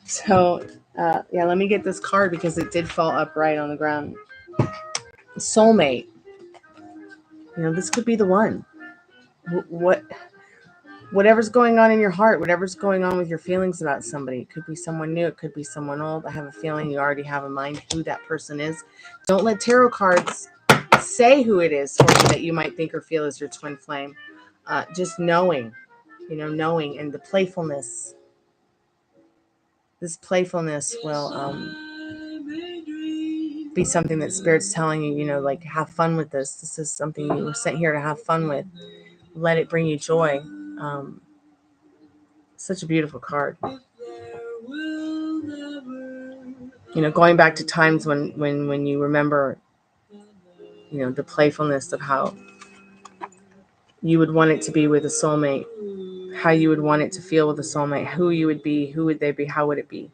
So, yeah, let me get this card because it did fall upright on the ground. Soulmate. This could be the one. Whatever's going on in your heart, whatever's going on with your feelings about somebody, it could be someone new, it could be someone old. I have a feeling you already have in mind who that person is. Don't let tarot cards say who it is for you that you might think or feel is your twin flame. Just knowing, knowing, and the playfulness. This playfulness will be something that Spirit's telling you, like, have fun with this. This is something you were sent here to have fun with. Let it bring you joy. Such a beautiful card. Going back to times when you remember, the playfulness of how you would want it to be with a soulmate, how you would want it to feel with a soulmate, who you would be, who would they be, how would it be?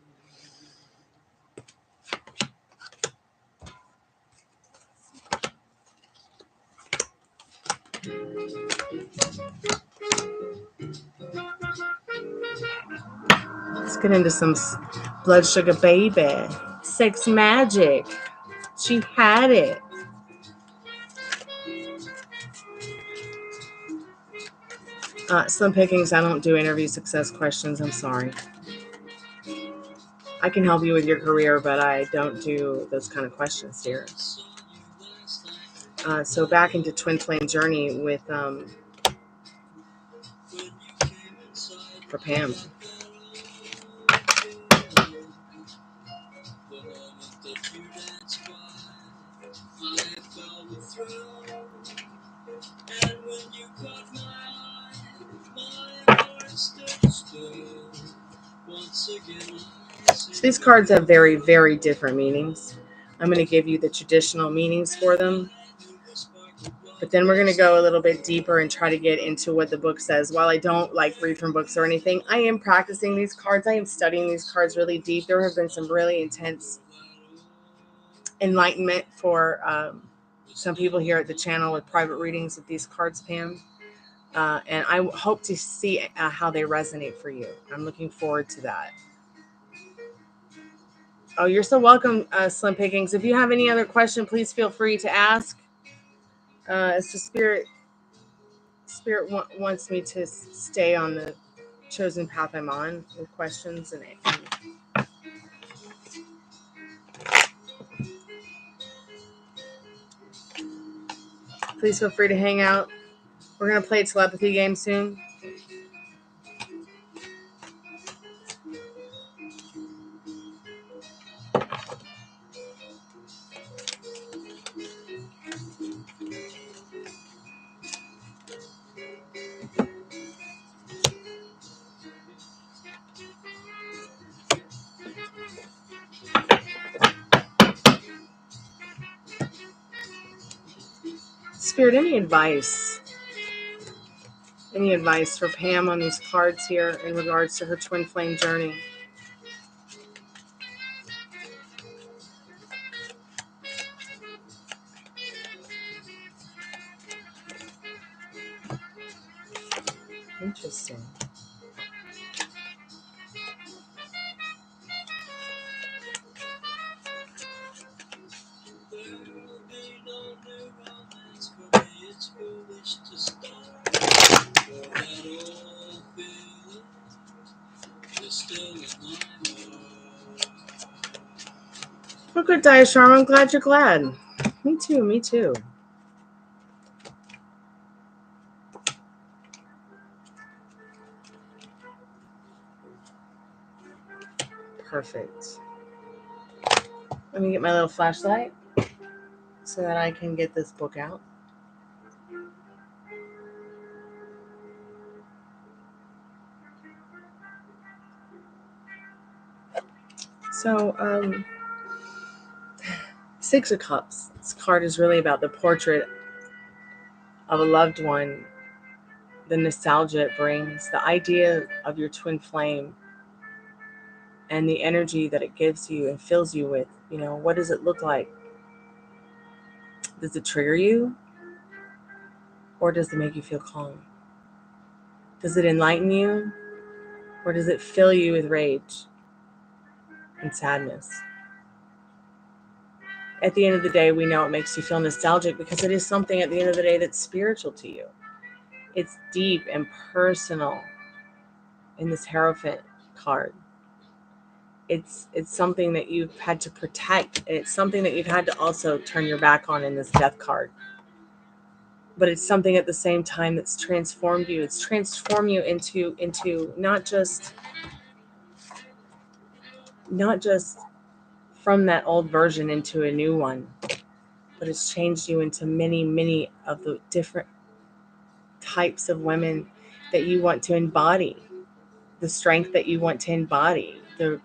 Let's get into some Blood Sugar Baby. Sex Magic. She had it. Slim Pickings, I don't do interview success questions. I'm sorry. I can help you with your career, but I don't do those kind of questions, dear. So back into Twin Flame Journey with for Pam. So these cards have very, very different meanings. I'm going to give you the traditional meanings for them. But then we're going to go a little bit deeper and try to get into what the book says. While I don't read from books or anything, I am practicing these cards. I am studying these cards really deep. There have been some really intense enlightenment for some people here at the channel with private readings of these cards, Pam. And I hope to see how they resonate for you. I'm looking forward to that. Oh, you're so welcome, Slim Pickings. If you have any other question, please feel free to ask. It's the Spirit wants me to stay on the chosen path I'm on with questions and please feel free to hang out. We're going to play a telepathy game soon. Spirit, any advice? Any advice for Pam on these cards here in regards to her twin flame journey? Interesting. Well, good, Daya Sharma. I'm glad you're glad. Me too. Me too. Perfect. Let me get my little flashlight. so that I can get this book out. So, Six of Cups. This card is really about the portrait of a loved one, the nostalgia it brings, the idea of your twin flame, and the energy that it gives you and fills you with. You know, what does it look like? Does it trigger you? Or does it make you feel calm? Does it enlighten you? Or does it fill you with rage and sadness? At the end of the day, we know it makes you feel nostalgic because it is something at the end of the day that's spiritual to you. It's deep and personal in this Hierophant card. It's something that you've had to protect. It's something that you've had to also turn your back on in this Death card. But it's something at the same time that's transformed you. It's transformed you into not just from that old version into a new one, but it's changed you into many of the different types of women that you want to embody, the strength that you want to embody, the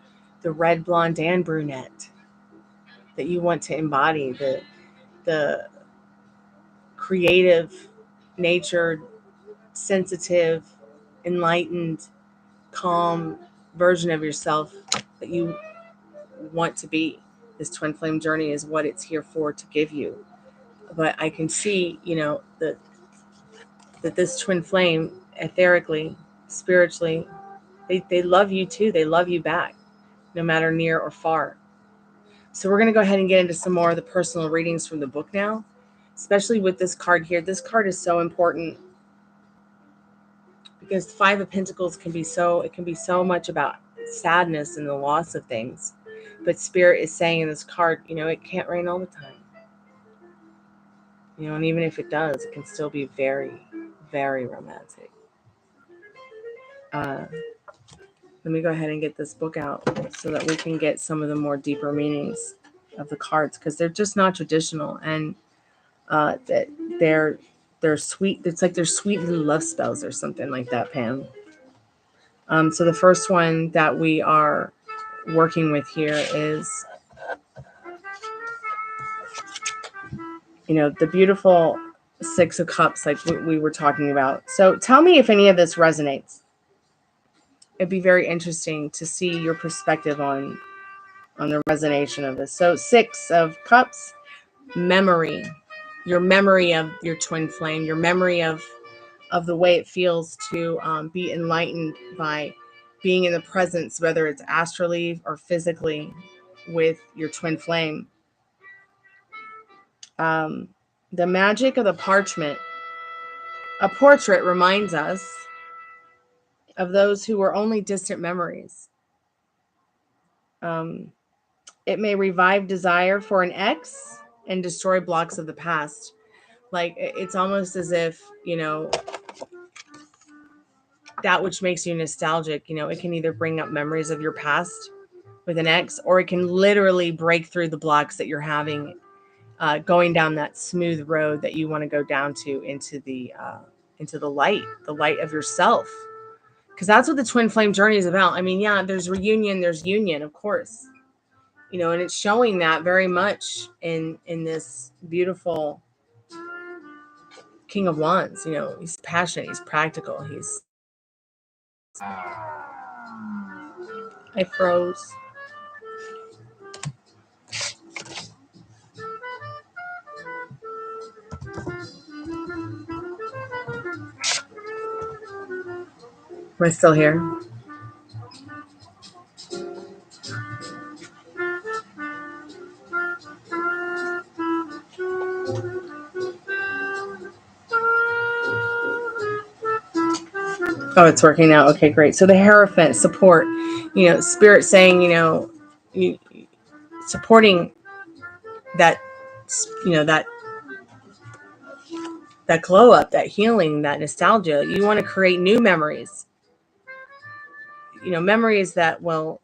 red, blonde, and brunette that you want to embody, the creative, natured, sensitive, enlightened, calm version of yourself that you want to be. This twin flame journey is what it's here for, to give you. But I can see, that this twin flame, etherically, spiritually, they love you too. They love you back, no matter near or far. So we're going to go ahead and get into some more of the personal readings from the book now, especially with this card here. This card is so important because the Five of Pentacles can be so much about sadness and the loss of things. But Spirit is saying in this card, it can't rain all the time. And even if it does, it can still be very, very romantic. Let me go ahead and get this book out so that we can get some of the more deeper meanings of the cards, because they're just not traditional, and that they're sweet. It's like they're sweet little love spells or something like that, Pam. So the first one that we are working with here is, the beautiful Six of Cups, like we were talking about. So tell me if any of this resonates. It'd be very interesting to see your perspective on the resonation of this. So Six of Cups, memory. Your memory of your twin flame, your memory of the way it feels to be enlightened by being in the presence, whether it's astrally or physically, with your twin flame. The magic of the parchment. A portrait reminds us of those who were only distant memories. It may revive desire for an ex and destroy blocks of the past. Like, it's almost as if, that which makes you nostalgic, it can either bring up memories of your past with an ex, or it can literally break through the blocks that you're having, going down that smooth road that you want to go down to into the light of yourself. Because that's what the twin flame journey is about. I mean, yeah, there's reunion, there's union, of course. And it's showing that very much in this beautiful King of Wands. He's passionate, he's practical, I froze. Am I still here? Oh, it's working now. Okay, great. So the Hierophant support, Spirit saying, supporting that, that glow up, that healing, that nostalgia. You want to create new memories, memories that will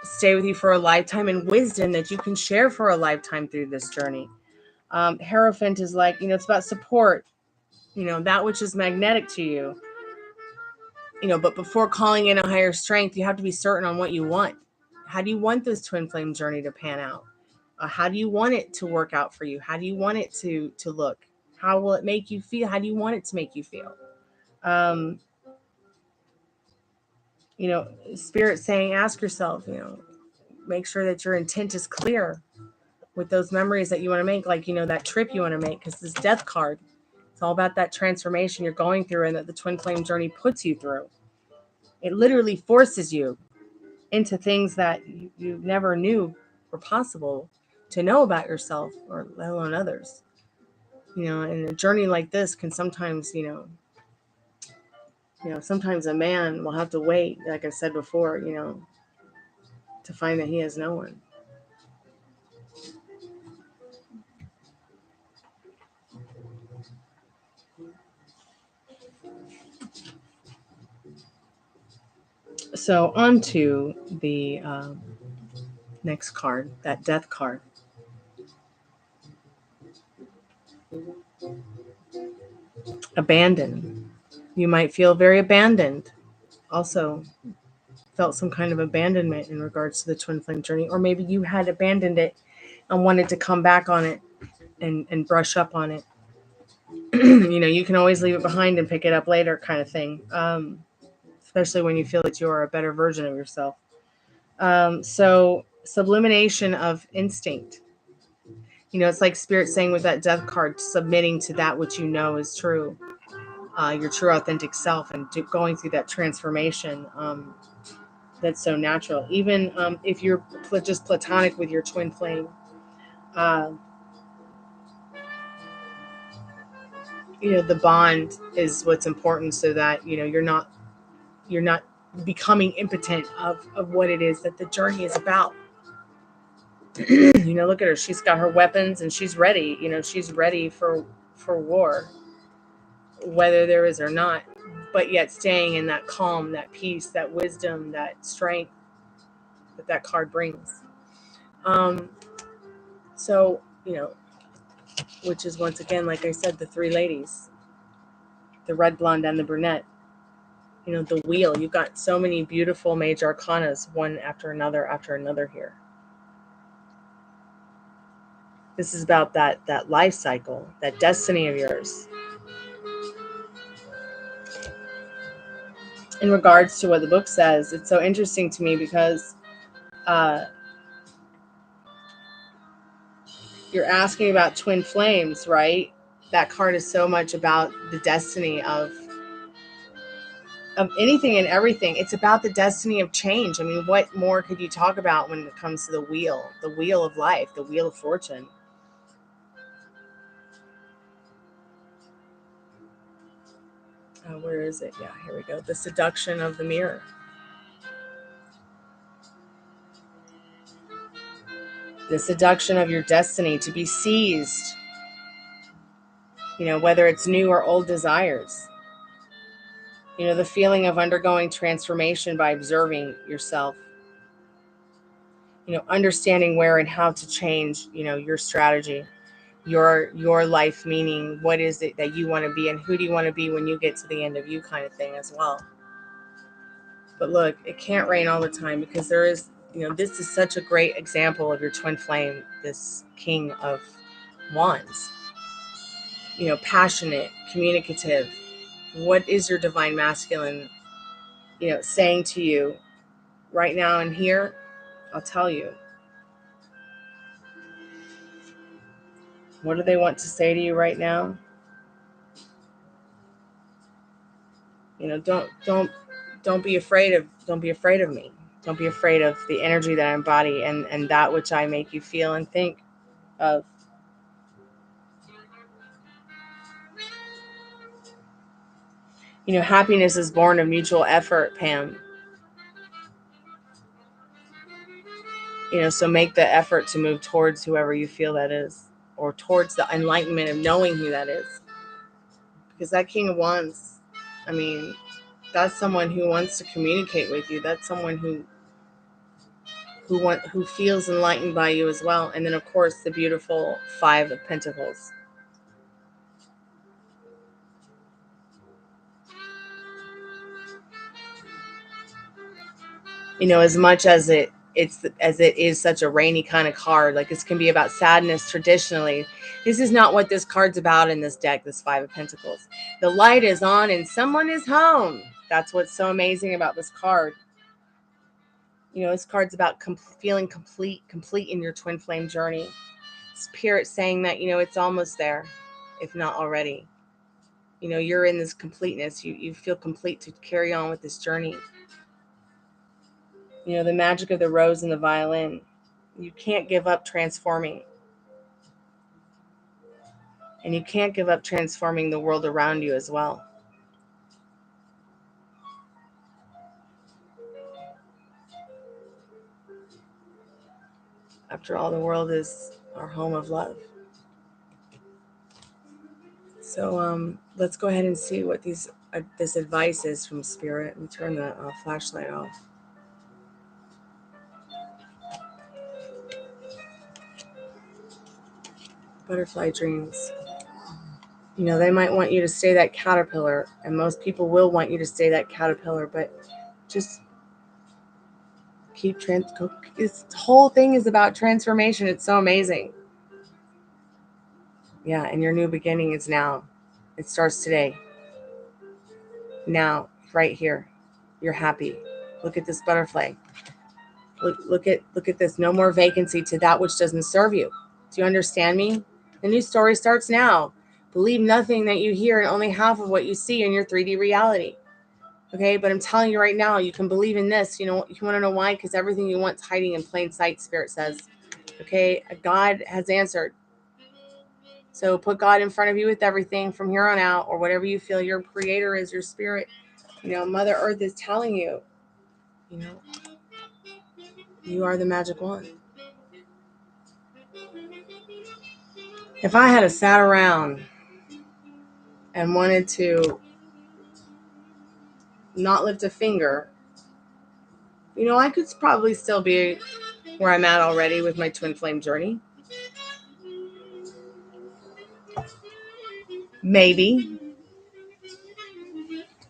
stay with you for a lifetime, and wisdom that you can share for a lifetime through this journey. Hierophant is like, it's about support, that which is magnetic to you. But before calling in a higher strength, you have to be certain on what you want. How do you want this twin flame journey to pan out? How do you want it to work out for you? How do you want it to look? How will it make you feel? How do you want it to make you feel? Spirit saying, ask yourself, make sure that your intent is clear with those memories that you want to make, like, that trip you want to make, because this death card, it's all about that transformation you're going through and that the twin flame journey puts you through. It literally forces you into things that you never knew were possible to know about yourself, or let alone others. And a journey like this can sometimes, sometimes a man will have to wait, like I said before, to find that he has no one. So on to the next card, that death card. Abandoned. You might feel very abandoned. Also felt some kind of abandonment in regards to the twin flame journey, or maybe you had abandoned it and wanted to come back on it and brush up on it. You can always leave it behind and pick it up later, kind of thing. Especially when you feel that you are a better version of yourself. So sublimation of instinct. It's like Spirit saying with that death card, submitting to that which you know is true, your true authentic self, and going through that transformation that's so natural. Even if you're just platonic with your twin flame, the bond is what's important, so that you're not becoming impotent of what it is that the journey is about. Look at her. She's got her weapons and she's ready. She's ready for war, whether there is or not, but yet staying in that calm, that peace, that wisdom, that strength that card brings. So, which is, once again, like I said, the three ladies, the red, blonde, and the brunette. The wheel. You've got so many beautiful major arcanas, one after another here. This is about that life cycle, that destiny of yours. In regards to what the book says, it's so interesting to me because you're asking about twin flames, right? That card is so much about the destiny of anything and everything. It's about the destiny of change. I mean, what more could you talk about when it comes to the wheel of life, the wheel of fortune? Where is it? Yeah, here we go. The seduction of the mirror. The seduction of your destiny to be seized. Whether it's new or old desires. The feeling of undergoing transformation by observing yourself. Understanding where and how to change, your strategy, your life meaning. What is it that you want to be, and who do you want to be when you get to the end of you, kind of thing as well. But look, it can't rain all the time, because there is, this is such a great example of your twin flame, this King of Wands. Passionate, communicative. What is your divine masculine, saying to you right now and here? I'll tell you. What do they want to say to you right now? Don't be afraid of me. Don't be afraid of the energy that I embody, and that which I make you feel and think of. Happiness is born of mutual effort, Pam. So make the effort to move towards whoever you feel that is, or towards the enlightenment of knowing who that is. Because that King of Wands, I mean, that's someone who wants to communicate with you. That's someone who who feels enlightened by you as well. And then, of course, the beautiful Five of Pentacles. You know, as much as it is such a rainy kind of card, like this can be about sadness traditionally. This is not what this card's about in this deck, this Five of Pentacles. The light is on and someone is home. That's what's so amazing about this card. You know, this card's about feeling complete in your twin flame journey. Spirit saying that, you know, it's almost there, if not already. You know, you're in this completeness. You feel complete to carry on with this journey. You know, the magic of the rose and the violin. You can't give up transforming. And you can't give up transforming the world around you as well. After all, the world is our home of love. So let's go ahead and see what this advice is from Spirit. Let me turn the flashlight off. Butterfly dreams. You know, they might want you to stay that caterpillar, and most people will want you to stay that caterpillar, but just keep this whole thing is about transformation. It's so amazing. Yeah, and your new beginning is now. It starts today. Now, right here. You're happy. Look at this butterfly. Look at this. No more vacancy to that which doesn't serve you. Do you understand me? The new story starts now. Believe nothing that you hear and only half of what you see in your 3D reality. Okay, but I'm telling you right now, you can believe in this. You know, you want to know why? Because everything you want's hiding in plain sight, Spirit says. Okay, God has answered. So put God in front of you with everything from here on out, or whatever you feel your creator is, your spirit. You know, Mother Earth is telling you, you know, you are the magic wand. If I had sat around and wanted to not lift a finger, you know, I could probably still be where I'm at already with my twin flame journey. Maybe.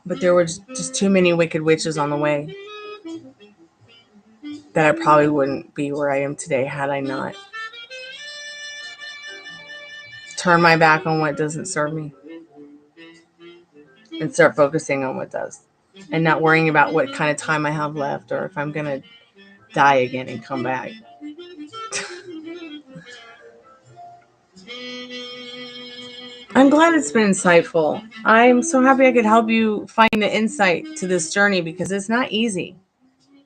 But there were just too many wicked witches on the way that I probably wouldn't be where I am today had I not turned my back on what doesn't serve me and start focusing on what does, and not worrying about what kind of time I have left or if I'm going to die again and come back. I'm glad it's been insightful. I'm so happy I could help you find the insight to this journey, because it's not easy.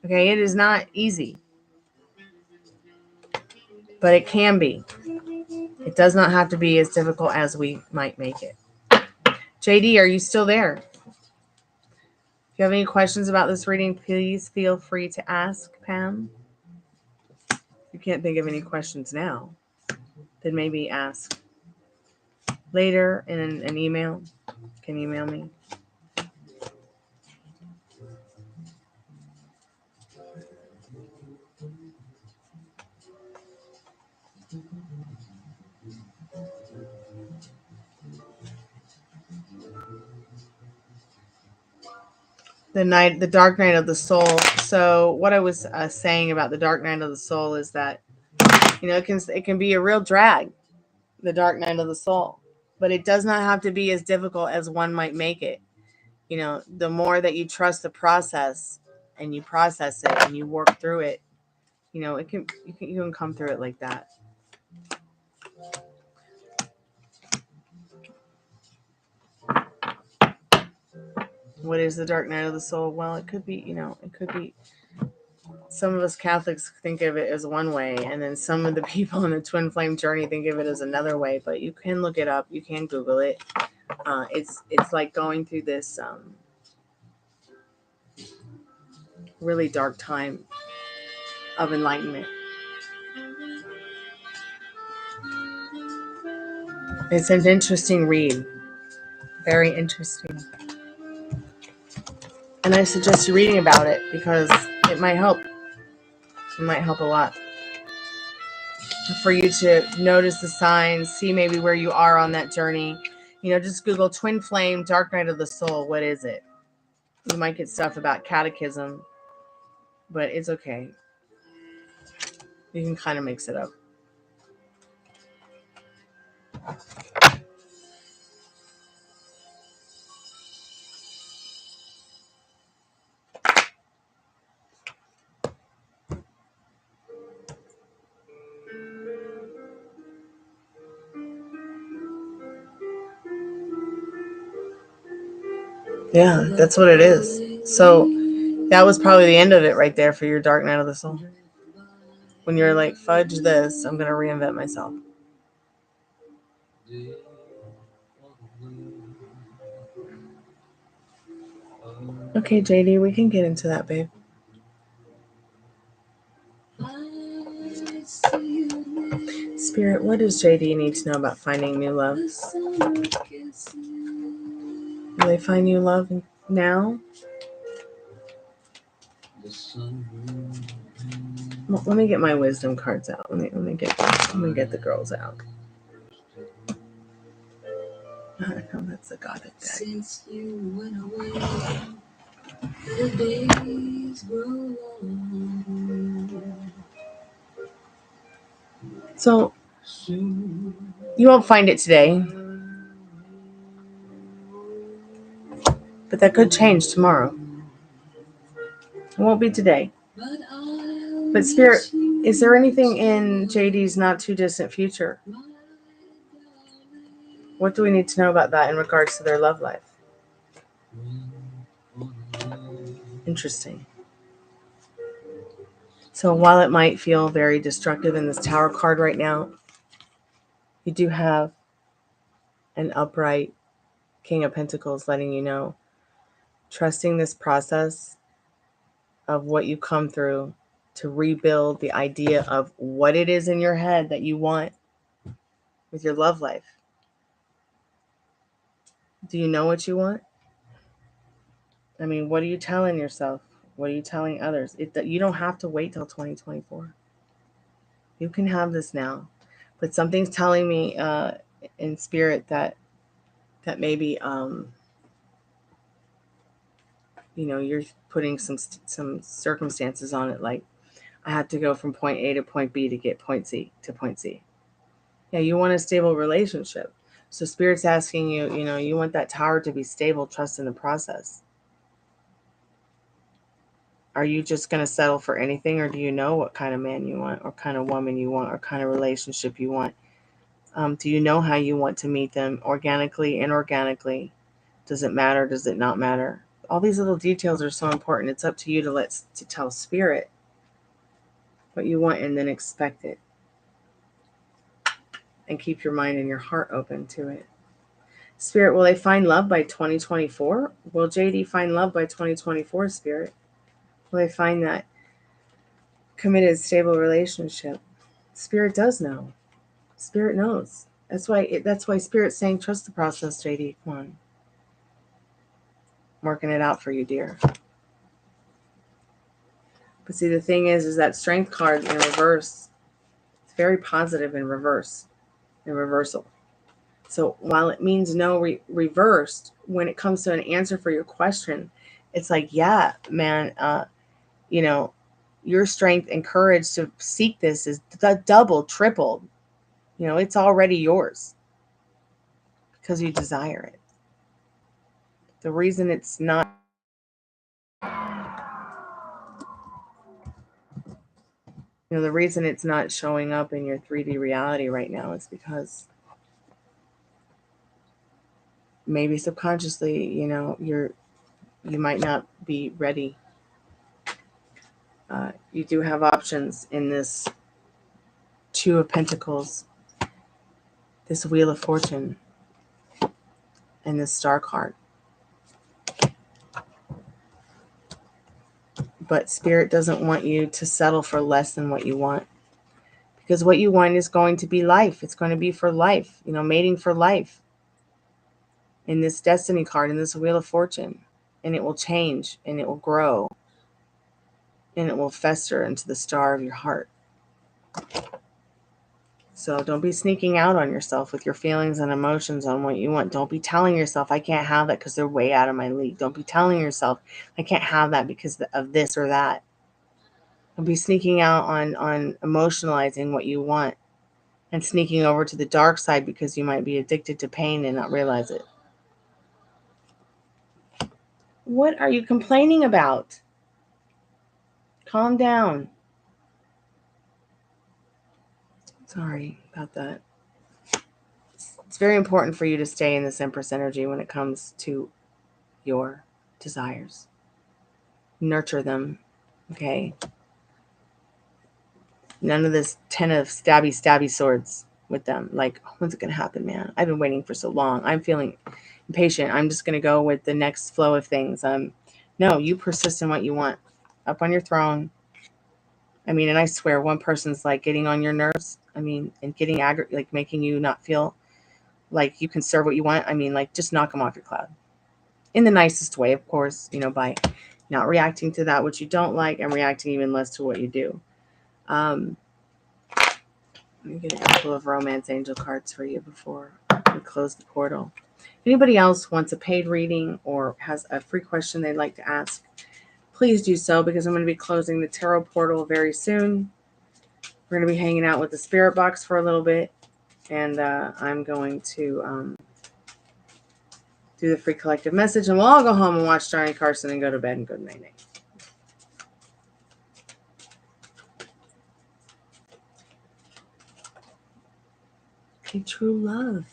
Okay, it is not easy. But it can be. It does not have to be as difficult as we might make it. JD, are you still there? If you have any questions about this reading, please feel free to ask Pam. If you can't think of any questions now, then maybe ask later in an email. You can email me. The dark night of the soul. So what I was saying about the dark night of the soul is that, you know, it can be a real drag, the dark night of the soul, but it does not have to be as difficult as one might make it. You know, the more that you trust the process and you process it and you work through it, you know, you can come through it like that. What is the dark night of the soul? Well, it could be, you know, it could be, some of us Catholics think of it as one way, and then some of the people in the twin flame journey think of it as another way, but you can look it up. You can Google it. It's like going through this really dark time of enlightenment. It's an interesting read. Very interesting. And I suggest you reading about it because it might help. It might help a lot for you to notice the signs, see maybe where you are on that journey. Just Google twin flame, dark night of the soul. What is it? You might get stuff about catechism, but it's okay. You can kind of mix it up. Yeah, that's what it is. So that was probably the end of it right there for your dark night of the soul. When you're like, fudge this, I'm going to reinvent myself. Okay, JD, we can get into that, babe. Spirit, what does JD need to know about finding new love? Will they find new love now? Well, let me get my wisdom cards out. Let me get the girls out. No, that's the God of death. Since you went away, the days grow long. So you won't find it today, but that could change tomorrow. It won't be today. But Spirit, is there anything in JD's not too distant future? What do we need to know about that in regards to their love life? Interesting. So while it might feel very destructive in this Tower card right now, you do have an upright King of Pentacles letting you know, trusting this process of what you come through to rebuild the idea of what it is in your head that you want with your love life. Do you know what you want? I mean, what are you telling yourself? What are you telling others? You don't have to wait till 2024. You can have this now. But something's telling me in spirit that maybe you're putting some circumstances on it, like I have to go from point A to point B to get point C to point C. Yeah, you want a stable relationship. So Spirit's asking you, you want that tower to be stable, trust in the process. Are you just going to settle for anything, or do you know what kind of man you want, or kind of woman you want, or kind of relationship you want? Do you know how you want to meet them, organically, inorganically? Does it matter? Does it not matter? All these little details are so important. It's up to you to tell Spirit what you want and then expect it. And keep your mind and your heart open to it. Spirit, will they find love by 2024? Will JD find love by 2024, Spirit? Will they find that committed, stable relationship? Spirit does know. Spirit knows. That's why Spirit's saying, trust the process, JD. Come on. I'm working it out for you, dear. But see, the thing is that Strength card in reverse, it's very positive in reverse, in reversal. So while it means no reversed, when it comes to an answer for your question, it's like, yeah, man, your strength and courage to seek this is double, tripled. It's already yours because you desire it. The reason it's not the reason it's not showing up in your 3D reality right now is because maybe subconsciously, you might not be ready. You do have options in this Two of Pentacles, this Wheel of Fortune, and this Star card. But Spirit doesn't want you to settle for less than what you want. Because what you want is going to be life. It's going to be for life, mating for life. In this Destiny card, in this Wheel of Fortune. And it will change and it will grow. and it will fester into the star of your heart. So don't be sneaking out on yourself with your feelings and emotions on what you want. Don't be telling yourself, I can't have that because they're way out of my league. Don't be telling yourself, I can't have that because of this or that. Don't be sneaking out on emotionalizing what you want and sneaking over to the dark side because you might be addicted to pain and not realize it. What are you complaining about? Calm down. Sorry about that. It's very important for you to stay in this Empress energy when it comes to your desires. Nurture them, okay? None of this 10 of stabby swords with them. Like, when's it going to happen, man? I've been waiting for so long. I'm feeling impatient. I'm just going to go with the next flow of things. No, you persist in what you want. Up on your throne. I mean, and I swear one person's like getting on your nerves. I mean, and getting like making you not feel like you can serve what you want. I mean, like just knock them off your cloud. In the nicest way, of course, by not reacting to that which you don't like and reacting even less to what you do. Let me get a couple of romance angel cards for you before we close the portal. If anybody else wants a paid reading or has a free question they'd like to ask, please do so, because I'm going to be closing the tarot portal very soon. We're going to be hanging out with the Spiritbox for a little bit, and I'm going to do the free collective message, and we'll all go home and watch Johnny Carson and go to bed and good night. Okay, true love.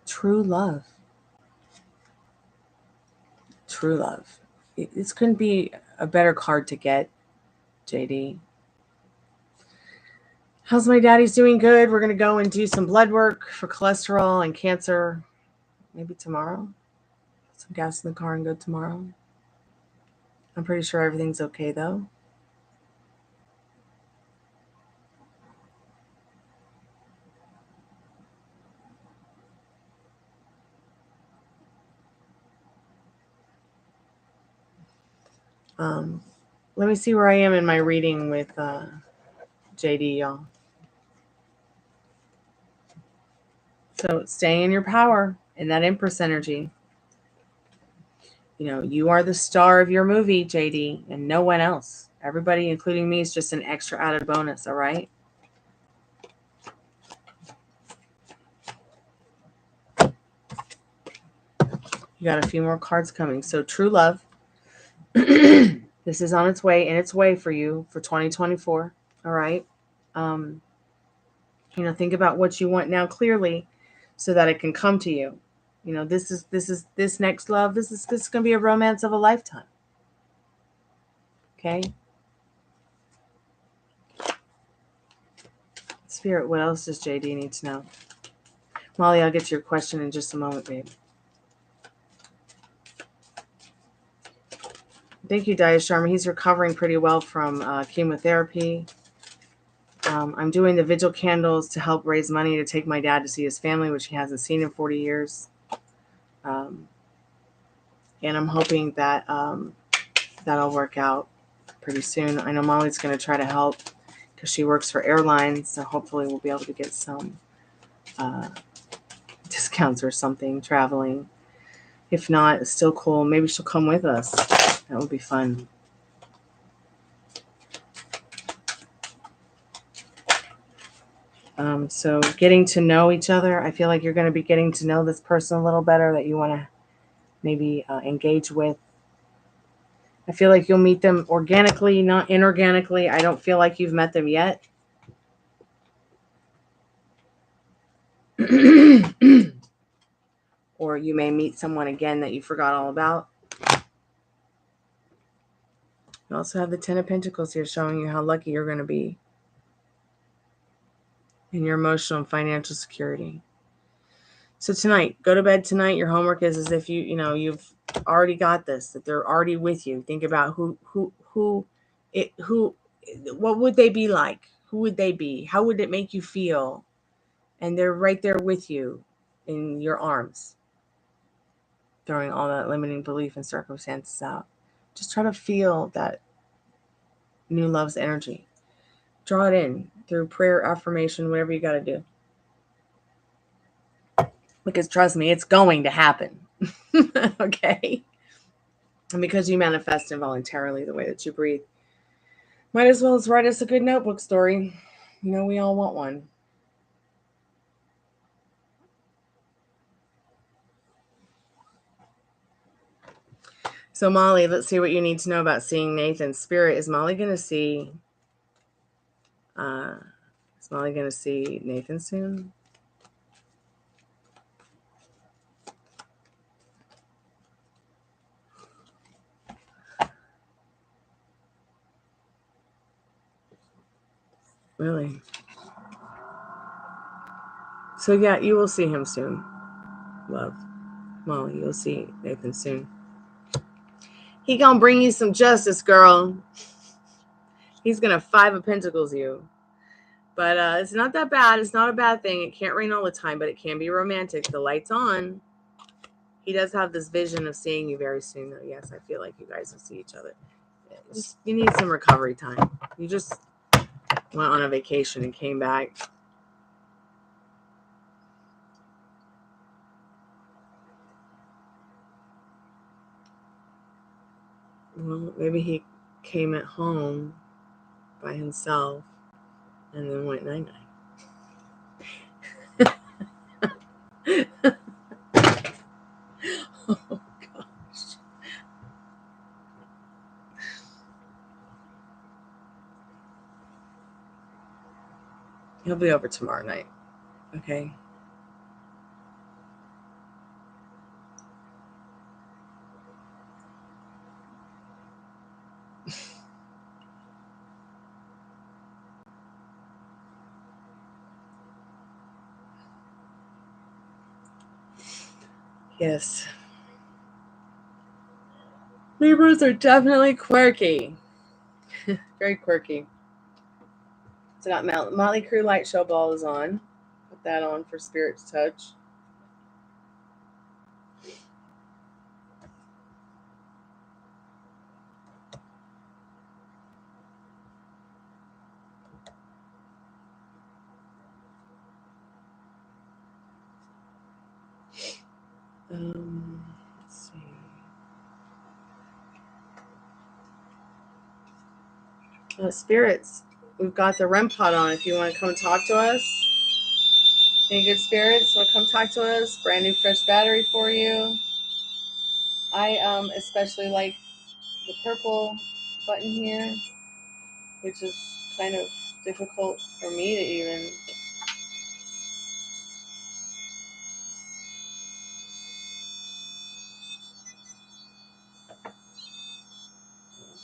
True love. True love. This couldn't be a better card to get, JD. How's my daddy's doing? Good. We're going to go and do some blood work for cholesterol and cancer. Maybe tomorrow. Put some gas in the car and go tomorrow. I'm pretty sure everything's okay, though. Let me see where I am in my reading with JD, y'all. So staying in your power, in that Empress energy. You are the star of your movie, JD, and no one else. Everybody, including me, is just an extra added bonus, all right? You got a few more cards coming. So true love. This is on its way for you for 2024. All right. Think about what you want now clearly so that it can come to you. This next love, this is going to be a romance of a lifetime. Okay. Spirit, what else does JD need to know? Molly, I'll get to your question in just a moment, babe. Thank you, Daya Sharma. He's recovering pretty well from chemotherapy. I'm doing the vigil candles to help raise money to take my dad to see his family, which he hasn't seen in 40 years. And I'm hoping that that'll work out pretty soon. I know Molly's going to try to help because she works for airlines, so hopefully we'll be able to get some discounts or something traveling. If not, it's still cool. Maybe she'll come with us. That would be fun. So getting to know each other, I feel like you're going to be getting to know this person a little better that you want to maybe engage with. I feel like you'll meet them organically, not inorganically. I don't feel like you've met them yet. Or you may meet someone again that you forgot all about. You also have the 10 of Pentacles here showing you how lucky you're going to be in your emotional and financial security. So tonight, go to bed tonight. Your homework is as if you've already got this, that they're already with you. Think about what would they be like? Who would they be? How would it make you feel? And they're right there with you in your arms. throwing all that limiting belief and circumstances out. Just try to feel that new love's energy. Draw it in through prayer, affirmation, whatever you got to do. Because trust me, it's going to happen. Okay? And because you manifest involuntarily the way that you breathe, might as well write us a good notebook story. You know, we all want one. So Molly, let's see what you need to know about seeing Nathan. Spirit, is Molly going to see Nathan soon? Really? So yeah, you will see him soon. Love. Molly, you'll see Nathan soon. He gonna bring you some justice, girl. He's gonna 5 of Pentacles you. But it's not that bad. It's not a bad thing. It can't rain all the time, but it can be romantic. The light's on. He does have this vision of seeing you very soon, though. Yes, I feel like you guys will see each other. Just, you need some recovery time. You just went on a vacation and came back. Well, maybe he came at home by himself and then went night-night. Oh, gosh. He'll be over tomorrow night. Okay? Yes. Libras are definitely quirky. Very quirky. So that Motley Crue Light Show ball is on. Put that on for Spirit's touch. Let's see. Spirits, we've got the REM pod on. If you want to come talk to us, any good spirits want to come talk to us? Brand new fresh battery for you. I especially like the purple button here, which is kind of difficult for me to even.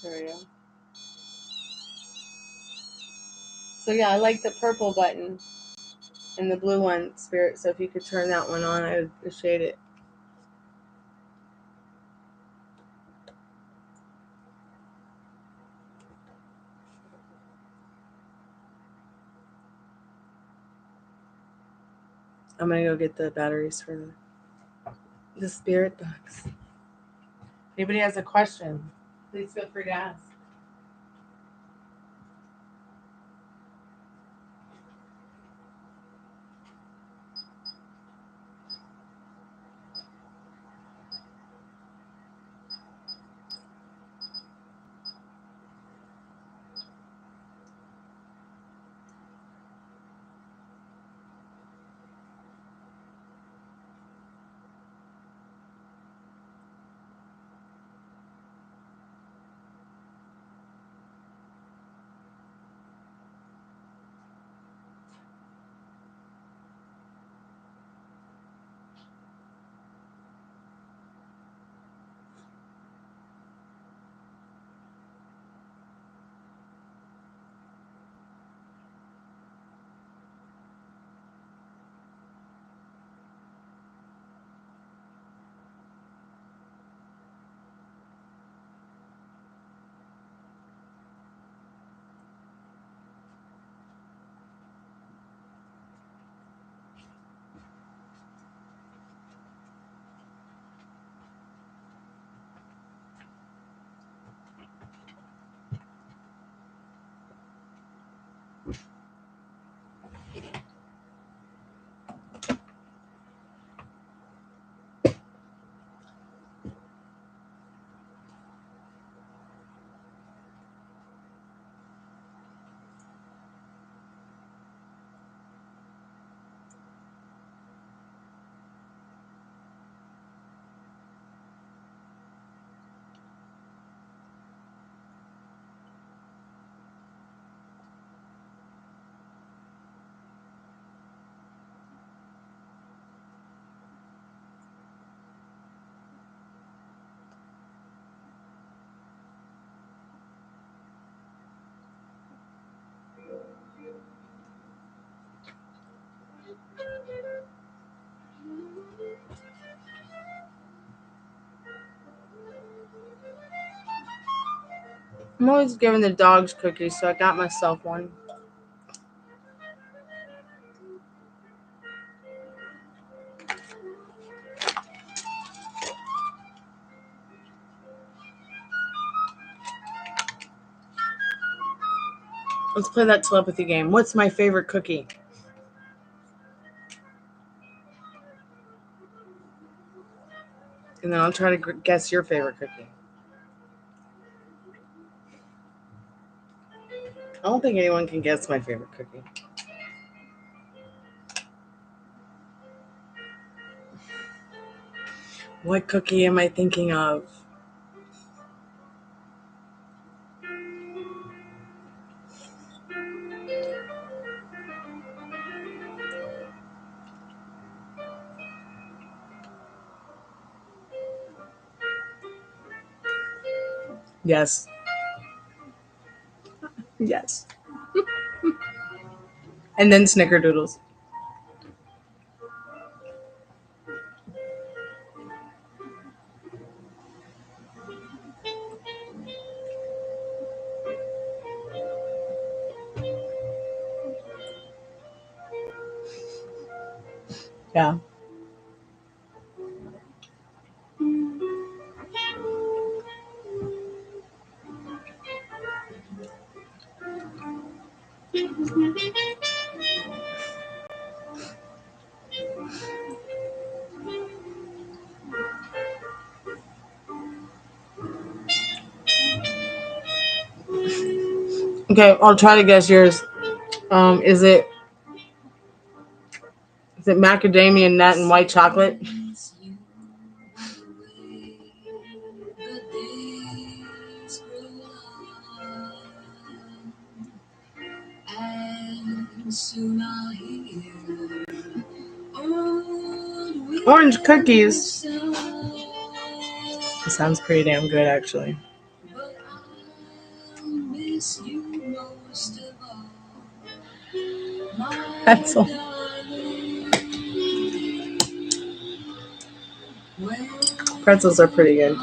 There we go. So yeah, I like the purple button and the blue one, Spirit. So if you could turn that one on, I would appreciate it. I'm gonna go get the batteries for the Spirit box. If anybody has a question, please feel free to ask. I'm always giving the dogs cookies, so I got myself one. Let's play that telepathy game. What's my favorite cookie? And then I'll try to guess your favorite cookie. I don't think anyone can guess my favorite cookie. What cookie am I thinking of? Yes. Yes. And then snickerdoodles. Yeah. Okay, I'll try to guess yours. Is it macadamia nut and white chocolate? Orange cookies. It sounds pretty damn good, actually. Pretzel. Pretzels are pretty good.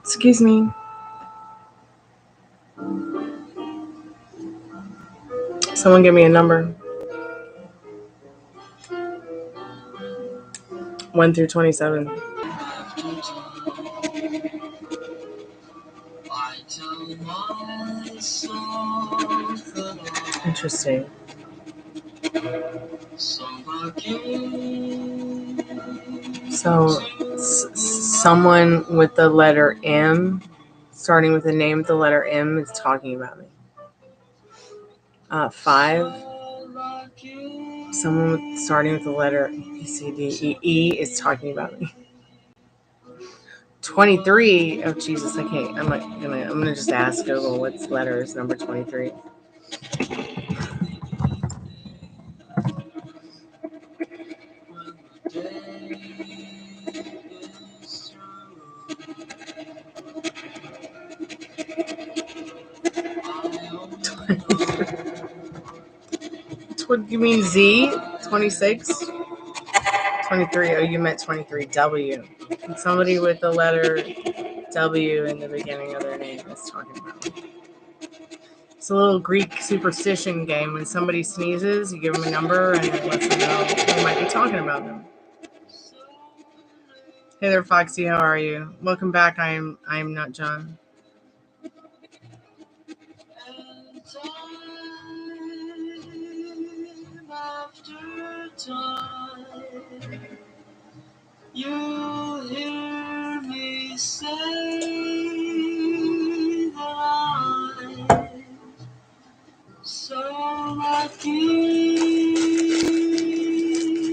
Excuse me. Someone give me a number. 1 through 27. Interesting. So, someone with the letter M, starting with a name with the letter M, is talking about me. 5. Someone starting with the letter B, C, D, E, E is talking about me. 23. Oh Jesus, I can't. I'm gonna just ask Google what's letter is number 23. What do you mean Z? 26? 23. Oh, you meant 23. W. And somebody with the letter W in the beginning of their name is talking about me. It's a little Greek superstition game. When somebody sneezes, you give them a number and it lets them know they might be talking about them. Hey there, Foxy. How are you? Welcome back. I'm not John. After time, you hear me say that I'm so lucky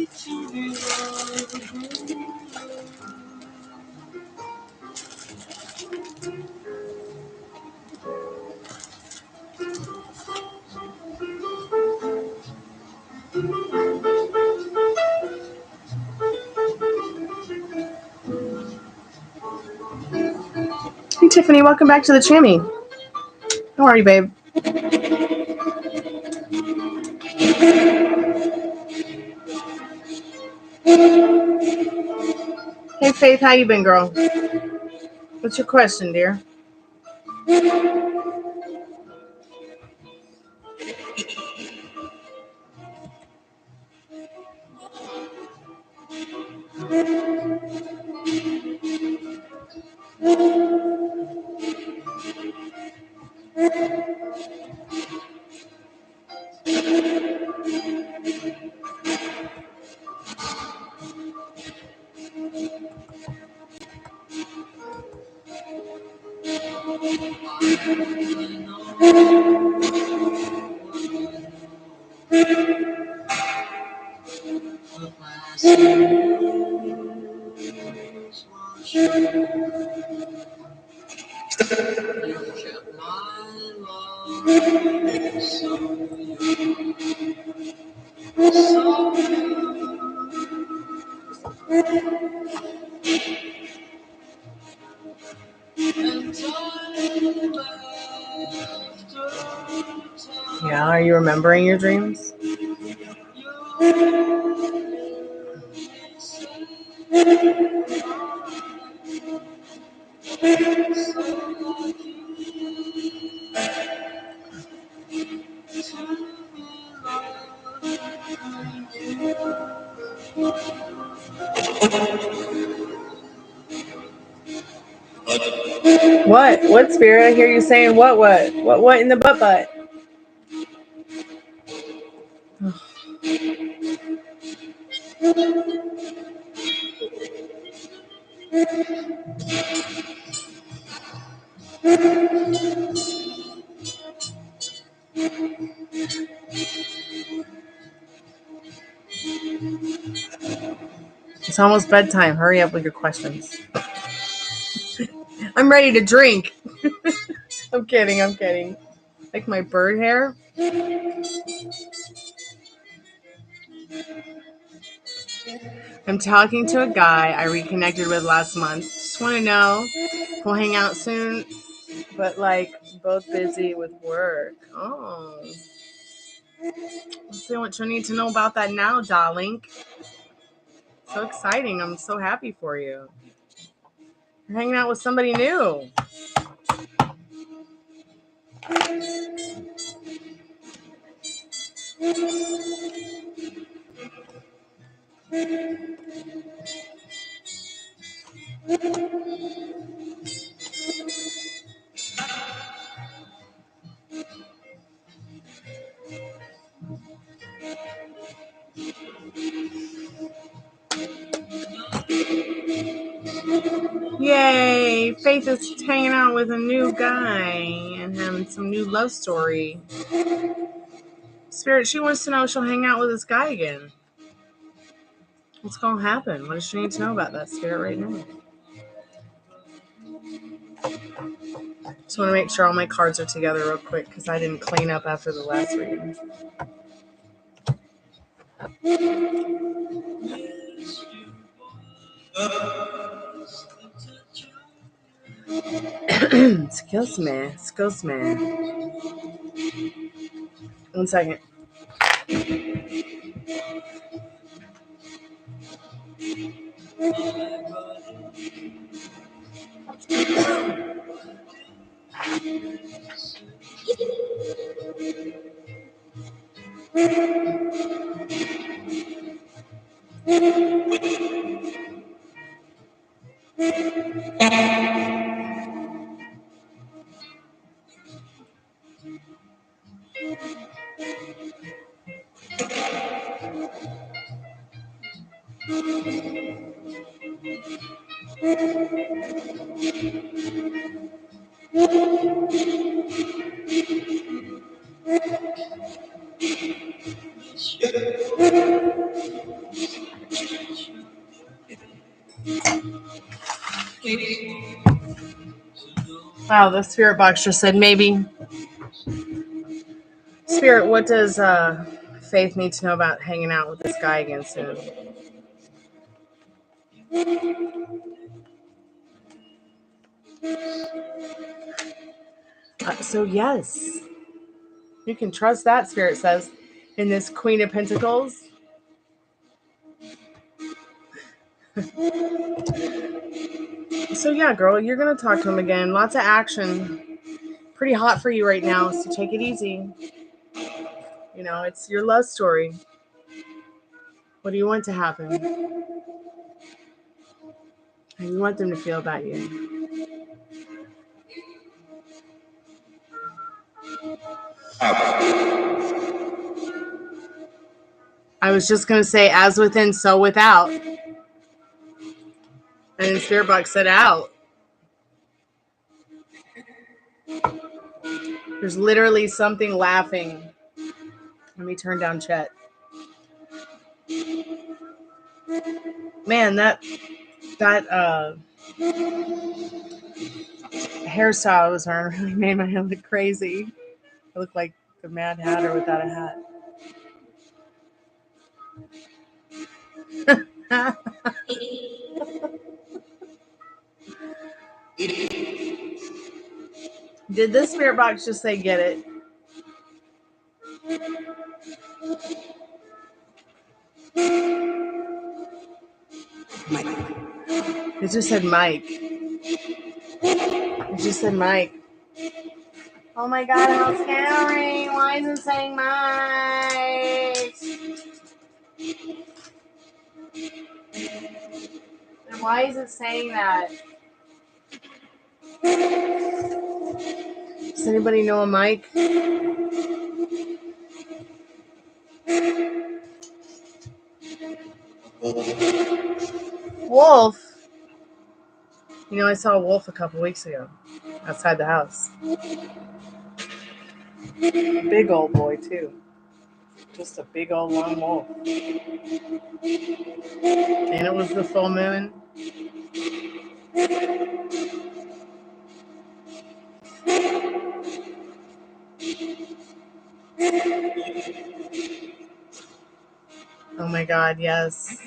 to be loved. Hey, Tiffany, welcome back to the Chimmy. How are you, babe? Hey, Faith, how you been, girl? What's your question, dear? Yeah, are you remembering your dreams? What? What, Spirit? I hear you saying what in the butt? It's almost bedtime. Hurry up with your questions. I'm ready to drink. I'm kidding. Like my bird hair? I'm talking to a guy I reconnected with last month. Just want to know if we'll hang out soon, but like both busy with work. Oh. Let's see what you need to know about that now, darling. So exciting. I'm so happy for you. You're hanging out with somebody new. Yay! Faith is hanging out with a new guy and having some new love story. Spirit, she wants to know if she'll hang out with this guy again. What's going to happen? What does she need to know about that, Spirit, right now? Just want to make sure all my cards are together real quick because I didn't clean up after the last reading. Excuse me. 1 second. Wow, the spirit box just said maybe. Spirit, what does Faith need to know about hanging out with this guy again soon? So yes, you can trust that, Spirit says, in this Queen of Pentacles. So yeah, girl, you're going to talk to him again. Lots of action. Pretty hot for you right now, so take it easy. You know, it's your love story. What do you want to happen? How do you want them to feel about you? I was just going to say, as within, so without. And then Spiritbox said out. There's literally something laughing. Let me turn down Chet. Man, that hairstyle I was wearing really made my hair look crazy. I look like the Mad Hatter without a hat. Did this Spirit Box just say get it? Mike. It just said Mike. It just said Mike. Oh my god, how scary. Why is it saying Mike? And why is it saying that? Does anybody know a Mike? Wolf. You know, I saw a wolf a couple weeks ago outside the house. Big old boy, too. Just a big old long wolf. And it was the full moon. Oh my god, yes.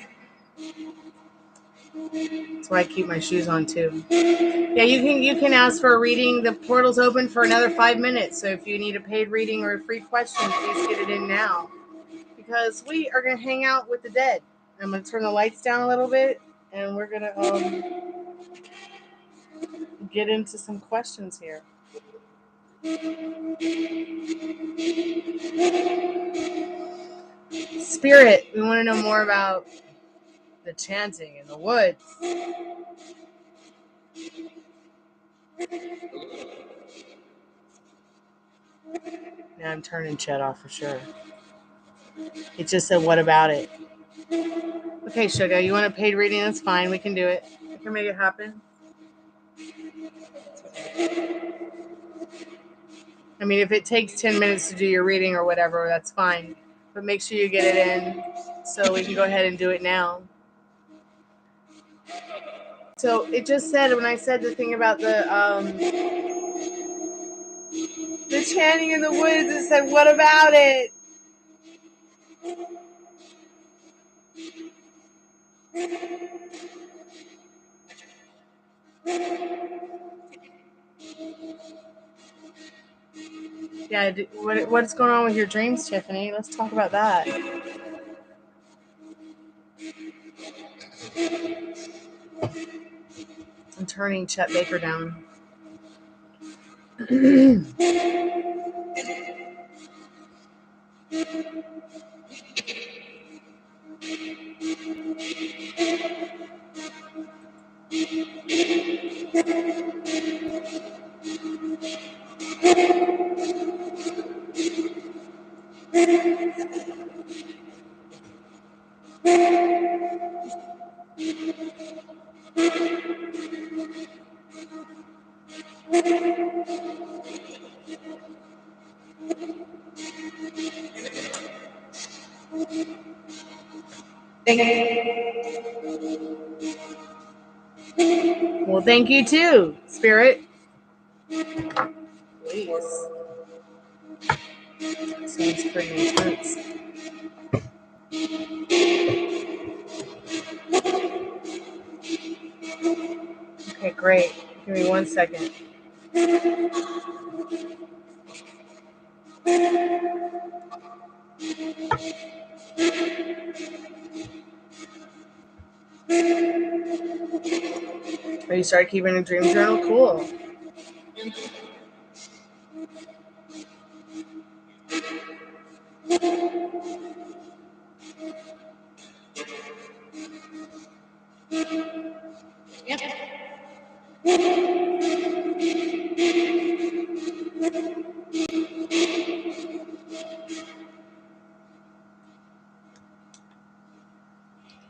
That's why I keep my shoes on too. Yeah, you can ask for a reading. The portal's open for another 5 minutes. So if you need a paid reading or a free question, please get it in now. Because we are gonna hang out with the dead. I'm gonna turn the lights down a little bit and we're gonna get into some questions here. Spirit, we want to know more about the chanting in the woods. Now I'm turning Chet off for sure. It just said, what about it? Okay, Sugar, you want a paid reading? That's fine. We can do it. We can make it happen. I mean, if it takes 10 minutes to do your reading or whatever, that's fine. But make sure you get it in so we can go ahead and do it now. So it just said, when I said the thing about the chanting in the woods, it said, what about it? Yeah, what's going on with your dreams, Tiffany? Let's talk about that. I'm turning Chet Baker down. Well, thank you too, Spirit. Please. Sounds pretty intense. Okay, great. Give me 1 second. Oh, you started keeping a dream journal? Cool.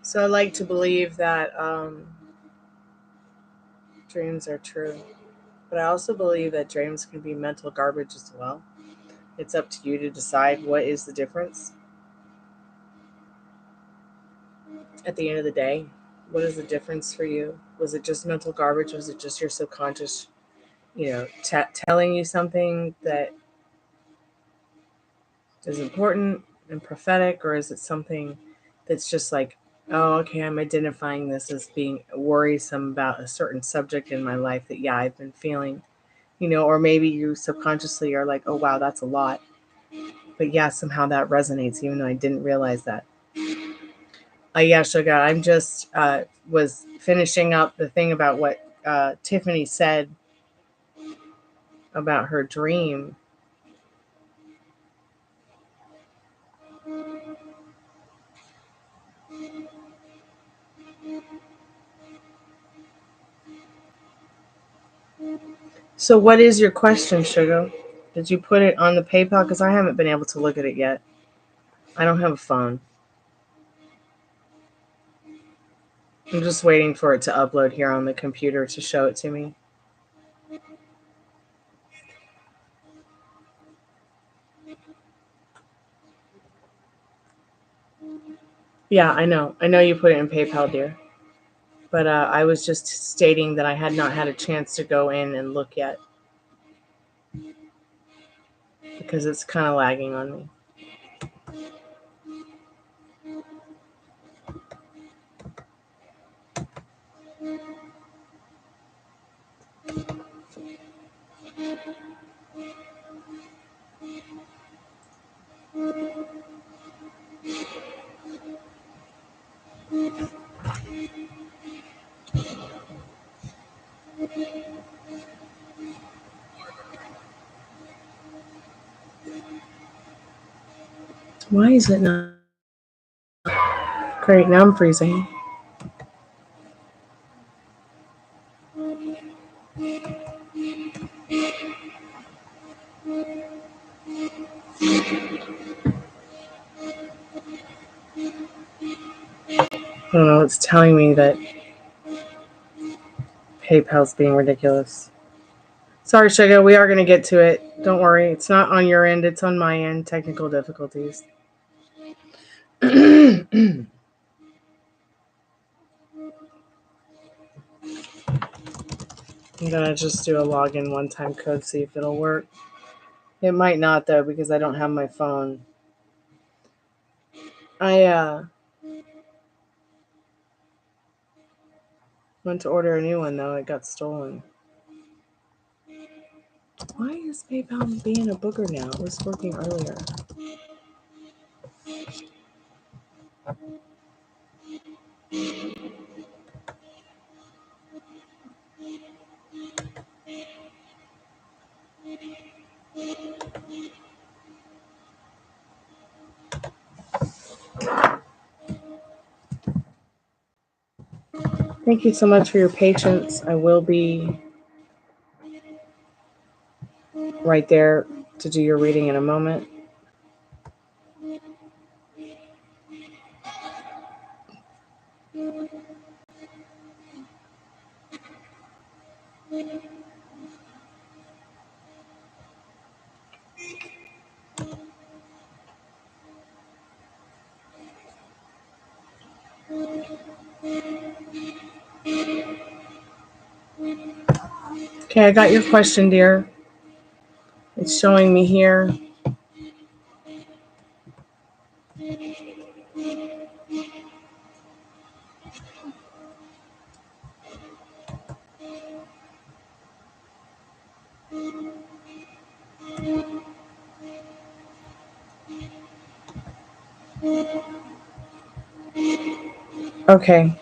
So I like to believe that dreams are true. But I also believe that dreams can be mental garbage as well. It's up to you to decide what is the difference. At the end of the day, what is the difference for you? Was it just mental garbage? Was it just your subconscious, telling you something that is important and prophetic? Or is it something that's just like, oh, okay, I'm identifying this as being worrisome about a certain subject in my life that, yeah, I've been feeling, or maybe you subconsciously are like, oh, wow, that's a lot. But yeah, somehow that resonates, even though I didn't realize that. Yeah, Sugar, I'm just was finishing up the thing about what Tiffany said about her dream. So what is your question, Sugar? Did you put it on the PayPal? Because I haven't been able to look at it yet. I don't have a phone. I'm just waiting for it to upload here on the computer to show it to me. Yeah, I know. I know you put it in PayPal, dear. But I was just stating that I had not had a chance to go in and look yet. Because it's kind of lagging on me. Why is it not? Great, now I'm freezing. I don't know, it's telling me that PayPal's being ridiculous. Sorry, Sugar, we are going to get to it. Don't worry, it's not on your end, it's on my end. Technical difficulties. I'm going to just do a login one-time code, see if it'll work. It might not, though, because I don't have my phone. I went to order a new one, though. It got stolen. Why is PayPal being a booger now? It was working earlier. Thank you so much for your patience. I will be right there to do your reading in a moment. Okay, I got your question, dear. It's showing me here. Okay.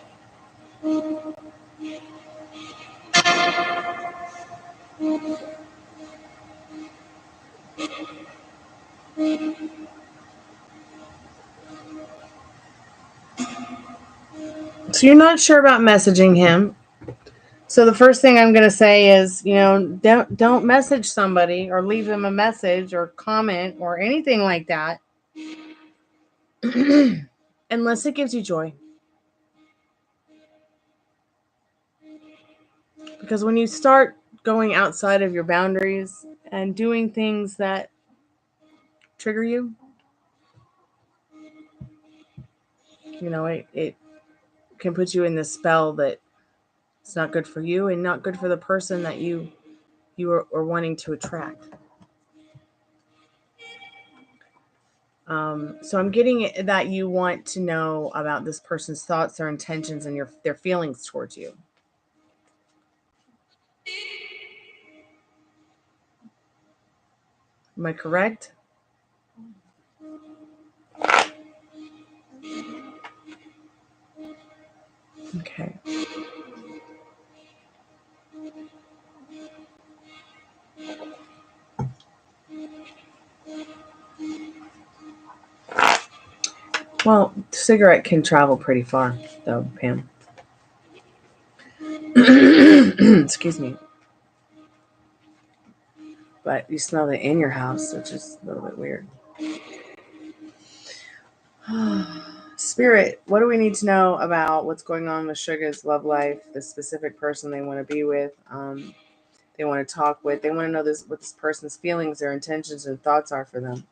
So you're not sure about messaging him. So the first thing I'm going to say is, don't message somebody or leave them a message or comment or anything like that unless it gives you joy. Because when you start going outside of your boundaries and doing things that trigger you, it can put you in this spell that it's not good for you and not good for the person that you are wanting to attract. So I'm getting that you want to know about this person's thoughts, their intentions, and their feelings towards you. Am I correct? Okay. Well, cigarette can travel pretty far, though, Pam. Excuse me. But you smell it in your house, which is a little bit weird. Spirit, what do we need to know about what's going on with Sugar's love life, the specific person they want to be with, they want to talk with, they want to know what this person's feelings, their intentions, and thoughts are for them.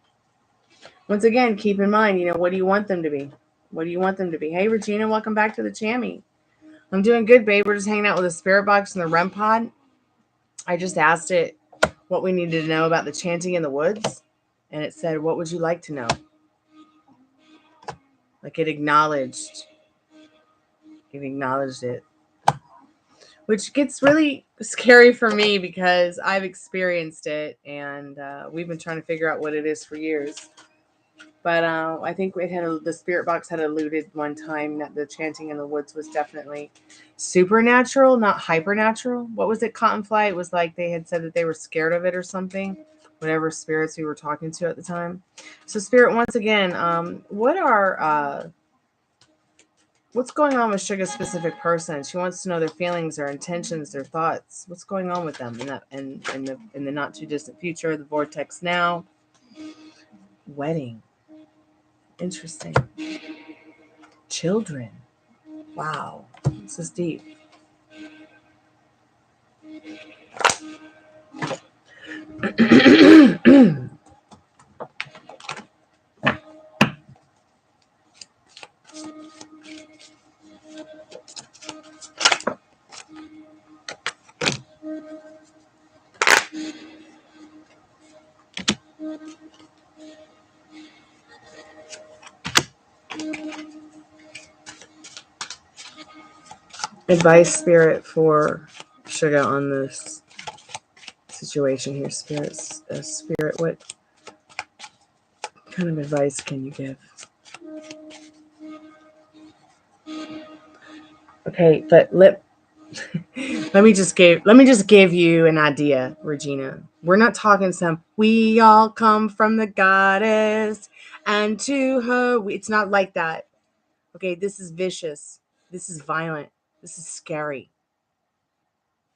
Once again, keep in mind, what do you want them to be? What do you want them to be? Hey, Regina, welcome back to the Chammy. I'm doing good, babe. We're just hanging out with the Spirit Box and the REM pod. I just asked it what we needed to know about the chanting in the woods, and it said, what would you like to know? Like it acknowledged it. Which gets really scary for me because I've experienced it, and we've been trying to figure out what it is for years. But I think the Spirit Box had alluded one time that the chanting in the woods was definitely supernatural, not hypernatural. What was it, Cottonfly? It was like they had said that they were scared of it or something, whatever spirits we were talking to at the time. So Spirit, once again, what's going on with Sugar's specific person? She wants to know their feelings, their intentions, their thoughts. What's going on with them in the not too distant future, the vortex now. Wedding. Interesting. Children. Wow. This is deep. Advice, Spirit, for Sugar on this situation here. Spirit, what kind of advice can you give? Okay, but let me just give you an idea, Regina. We're not talking we all come from the goddess, and to her, it's not like that. Okay, this is vicious. This is violent. This is scary.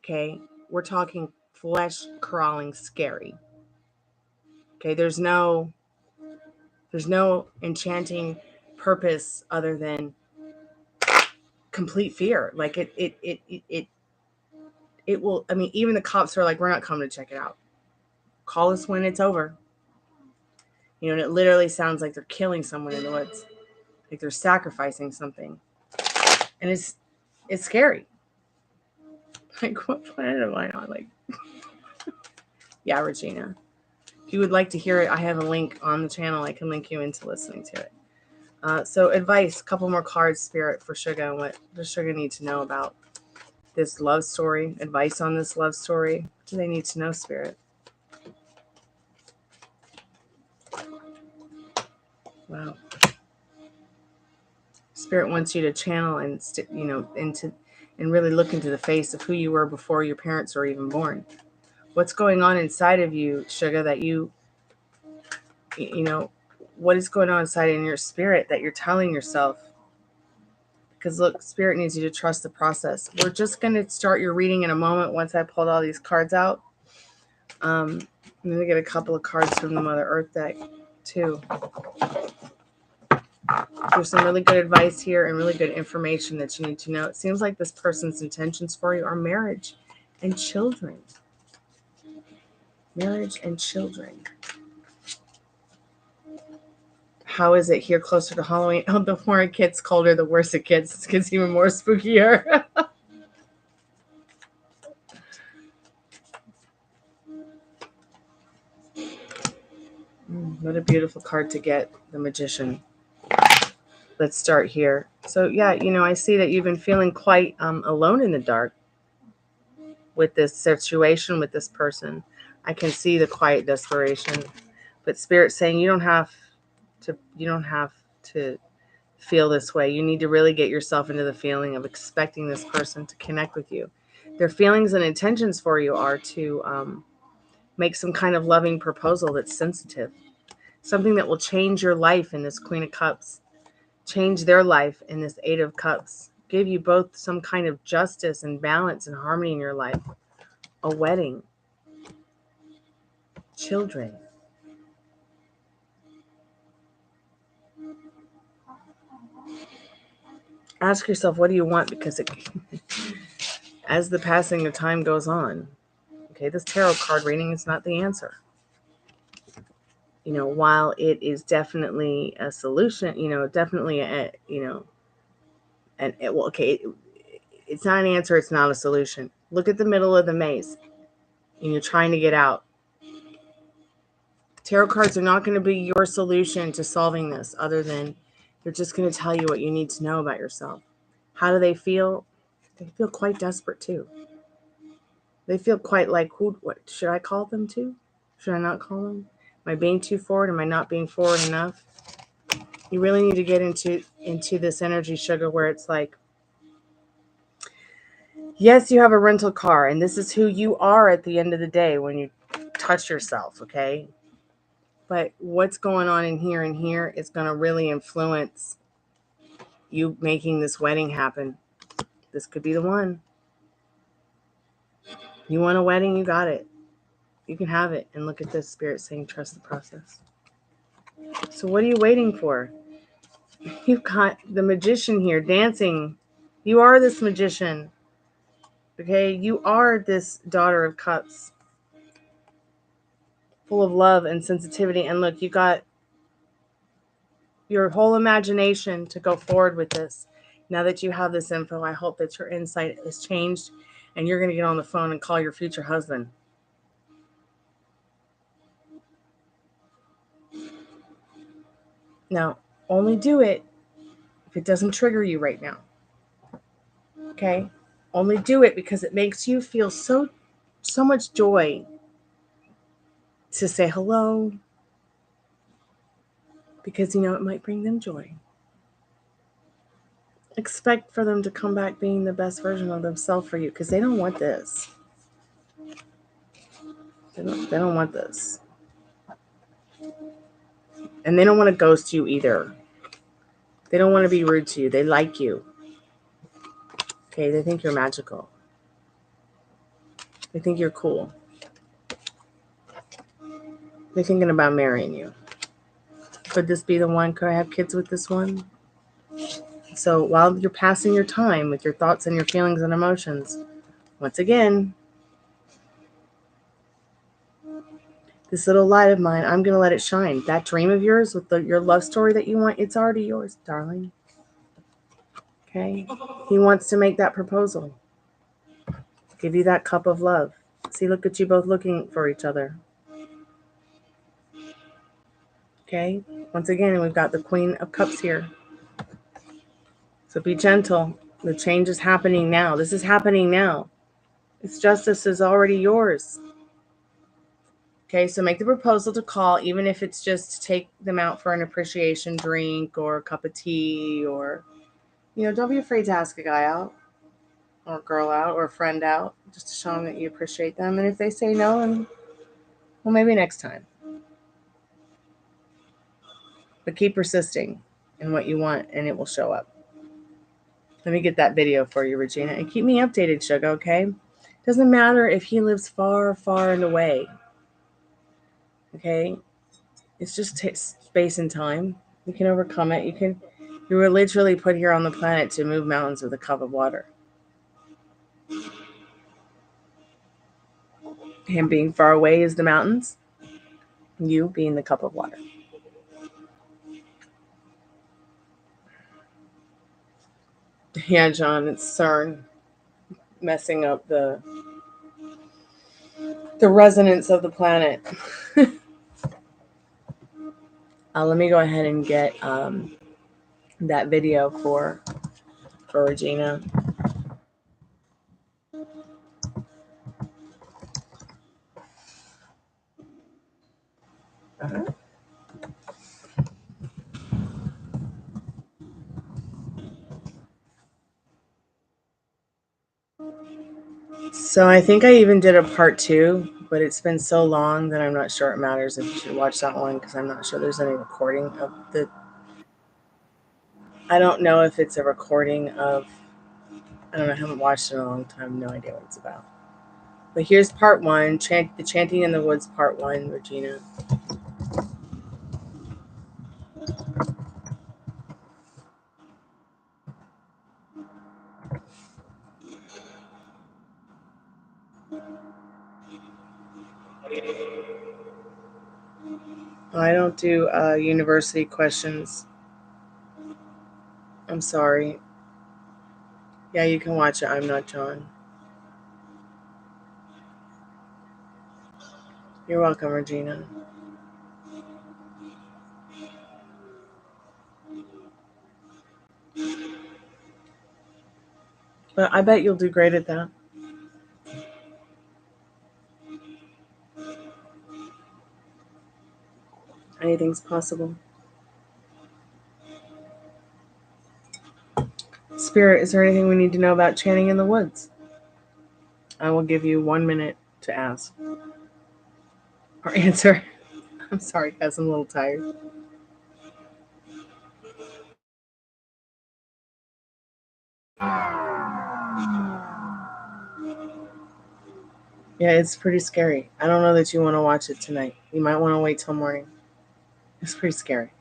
Okay, we're talking flesh crawling scary. Okay, there's no enchanting purpose other than complete fear. Like it will. I mean, even the cops are like, we're not coming to check it out. Call us when it's over. And it literally sounds like they're killing someone in the woods, like they're sacrificing something, and it's scary. Like, what planet am I on? Like, yeah, Regina. If you would like to hear it, I have a link on the channel. I can link you into listening to it. So advice, a couple more cards, Spirit, for Sugar, and what does Sugar need to know about this love story, advice on this love story, do they need to know, Spirit? Wow. Spirit wants you to channel and into and really look into the face of who you were before your parents were even born. What's going on inside of you, sugar, that you know, what is going on inside in your spirit that you're telling yourself? Because look, Spirit needs you to trust the process. We're just going to start your reading in a moment once I pulled all these cards out. I'm going to get a couple of cards from the Mother Earth deck too. There's some really good advice here and really good information that you need to know. It seems like this person's intentions for you are marriage and children. Marriage and children. How is it here closer to Halloween? Oh, the more it gets colder, the worse it gets. It gets even more spookier. What a beautiful card to get, the Magician. Let's start here. So yeah, I see that you've been feeling quite alone in the dark with this situation, with this person. I can see the quiet desperation, but Spirit's saying you don't have to feel this way. You need to really get yourself into the feeling of expecting this person to connect with you. Their feelings and intentions for you are to make some kind of loving proposal that's sensitive, something that will change your life in this Queen of Cups, change their life in this Eight of Cups, give you both some kind of justice and balance and harmony in your life. A wedding, children. Ask yourself, what do you want? Because as the passing of time goes on, okay, this tarot card reading is not the answer. While it is definitely a solution, definitely it's not an answer. It's not a solution. Look at the middle of the maze and you're trying to get out. Tarot cards are not going to be your solution to solving this, other than they're just going to tell you what you need to know about yourself. How do they feel? They feel quite desperate too. They feel quite like, what should I call them to? Should I not call them? Am I being too forward? Am I not being forward enough? You really need to get into this energy, sugar, where it's like, yes, you have a rental car, and this is who you are at the end of the day when you touch yourself, okay? But what's going on in here is going to really influence you making this wedding happen. This could be the one. You want a wedding? You got it. You can have it. And look at this, Spirit saying, trust the process. So what are you waiting for? You've got the Magician here dancing. You are this Magician. Okay? You are this Daughter of Cups. Full of love and sensitivity. And look, you got your whole imagination to go forward with this. Now that you have this info, I hope that your insight has changed and you're going to get on the phone and call your future husband. Now, only do it if it doesn't trigger you right now. Okay? Only do it because it makes you feel so much joy to say hello, because it might bring them joy. Expect for them to come back being the best version of themselves for you, because they don't want this. They don't want this. And they don't want to ghost you either. They don't want to be rude to you. They like you. Okay, they think you're magical. They think you're cool. They're thinking about marrying you. Could this be the one? Could I have kids with this one? So while you're passing your time with your thoughts and your feelings and emotions, once again, this little light of mine, I'm going to let it shine. That dream of yours with your love story that you want, it's already yours, darling. Okay? He wants to make that proposal. Give you that cup of love. See, look at you both looking for each other. Okay? Once again, we've got the Queen of Cups here. So be gentle. The change is happening now. This is happening now. Its justice is already yours. Okay, so make the proposal to call, even if it's just to take them out for an appreciation drink or a cup of tea, or, don't be afraid to ask a guy out or a girl out or a friend out, just to show them that you appreciate them. And if they say no, then, well, maybe next time. But keep persisting in what you want, and it will show up. Let me get that video for you, Regina, and keep me updated, sugar, okay? Doesn't matter if he lives far, far and away. Okay? It's just space and time. You can overcome it. You were literally put here on the planet to move mountains with a cup of water. Him being far away is the mountains. You being the cup of water. Yeah, John, it's CERN messing up the resonance of the planet. Let me go ahead and get that video for Regina. So I think I even did a part 2, but it's been so long that I'm not sure it matters if you should watch that one, because I'm not sure there's any recording of the... I don't know if it's a recording of... I don't know, I haven't watched it in a long time, no idea what it's about. But here's part 1, the Chanting in the Woods part 1, Regina. I don't do university questions. I'm sorry. Yeah, you can watch it. I'm not John. You're welcome, Regina. But I bet you'll do great at that. Anything's possible. Spirit, is there anything we need to know about chanting in the woods? I will give you 1 minute to ask or answer. I'm sorry, guys, I'm a little tired. Yeah, it's pretty scary. I don't know that you want to watch it tonight. You might want to wait till morning. It's pretty scary.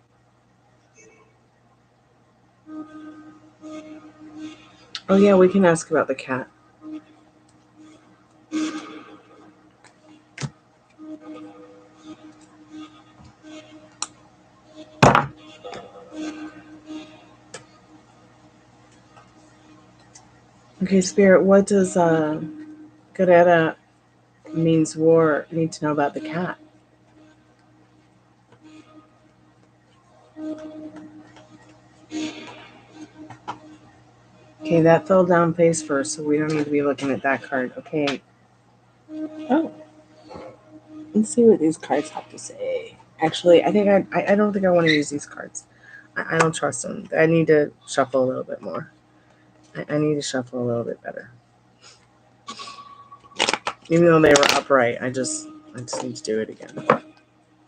Oh yeah, we can ask about the cat. Okay, Spirit, what does Guerrera means war need to know about the cat? Okay, that fell down face first, so we don't need to be looking at that card. Okay. Oh. Let's see what these cards have to say. Actually, I think I don't think I want to use these cards. I don't trust them. I need to shuffle a little bit more. I need to shuffle a little bit better. Even though they were upright, I just need to do it again.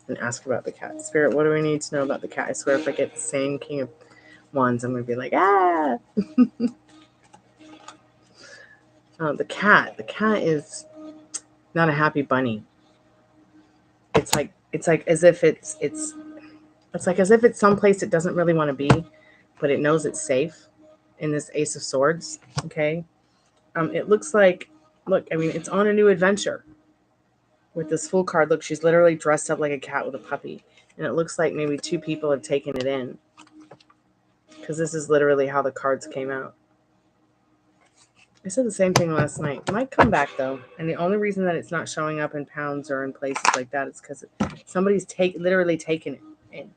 And ask about the cat. Spirit, what do we need to know about the cat? I swear if I get the same King of Wands, I'm going to be like, ah! The cat. The cat is not a happy bunny. It's like as if it's like as if it's someplace it doesn't really want to be, but it knows it's safe in this Ace of Swords. Okay. It looks like, look, I mean, it's on a new adventure with this Fool card. Look, she's literally dressed up like a cat with a puppy. And it looks like maybe 2 people have taken it in, because this is literally how the cards came out. I said the same thing last night. It might come back though. And the only reason that it's not showing up in pounds or in places like that is because somebody's literally taken it in.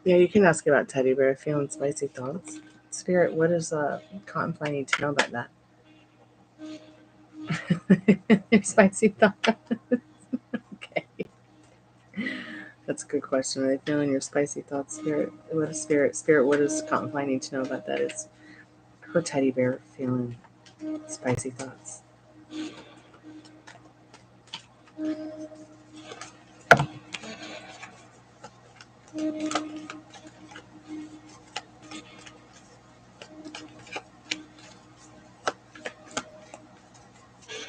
Yeah, you can ask about teddy bear feeling spicy thoughts. Spirit, what is Cotton need to know about that? Spicy thoughts. Okay. That's a good question. Are they feeling your spicy thoughts, Spirit? What is Spirit? Spirit, what does Cotton need to know about that? Is her teddy bear feeling spicy thoughts?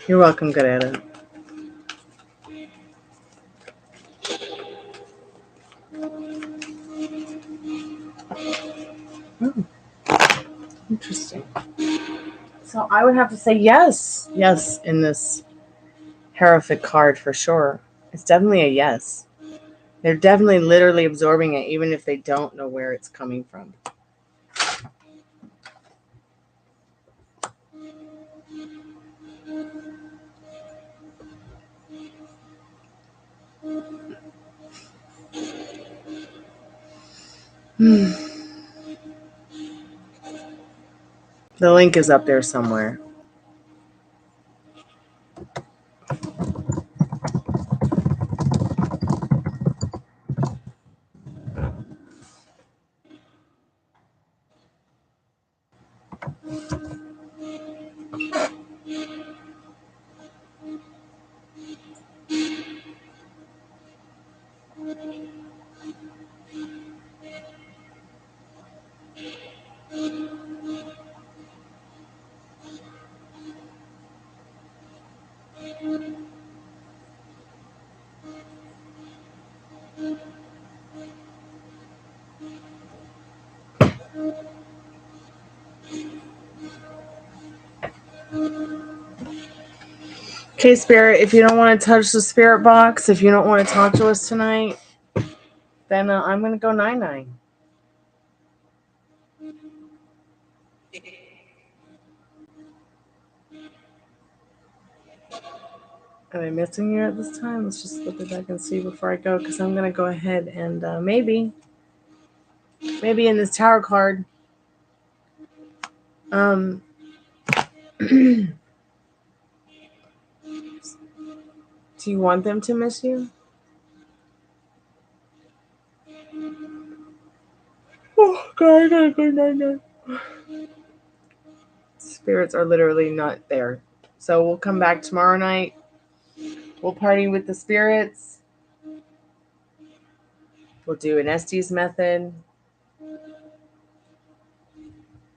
You're welcome, good at it. Oh, interesting. So I would have to say yes. Yes, in this horrific card for sure. It's definitely a yes. They're definitely literally absorbing it, even if they don't know where it's coming from. The link is up there somewhere. Okay, Spirit, if you don't want to touch the spirit box, if you don't want to talk to us tonight, then I'm going to go 9-9. Am I missing you at this time? Let's just look it back and see before I go, because I'm going to go ahead and maybe in this tower card, do you want them to miss you? Oh, God, I gotta go 9-9. Spirits are literally not there. So we'll come back tomorrow night. We'll party with the spirits. We'll do an Estes method.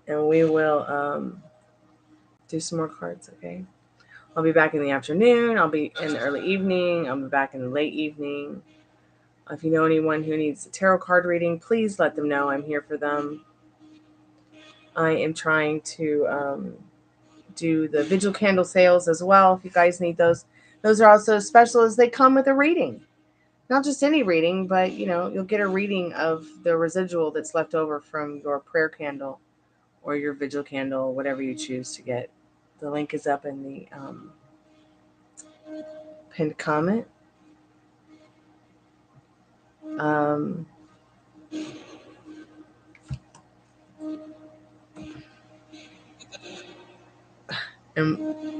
And we will do some more cards, okay? I'll be back in the afternoon. I'll be in the early evening. I'll be back in the late evening. If you know anyone who needs a tarot card reading, please let them know. I'm here for them. I am trying to do the vigil candle sales as well. If you guys need those are also special as they come with a reading. Not just any reading, but you'll get a reading of the residual that's left over from your prayer candle or your vigil candle, whatever you choose to get. The link is up in the pinned comment. And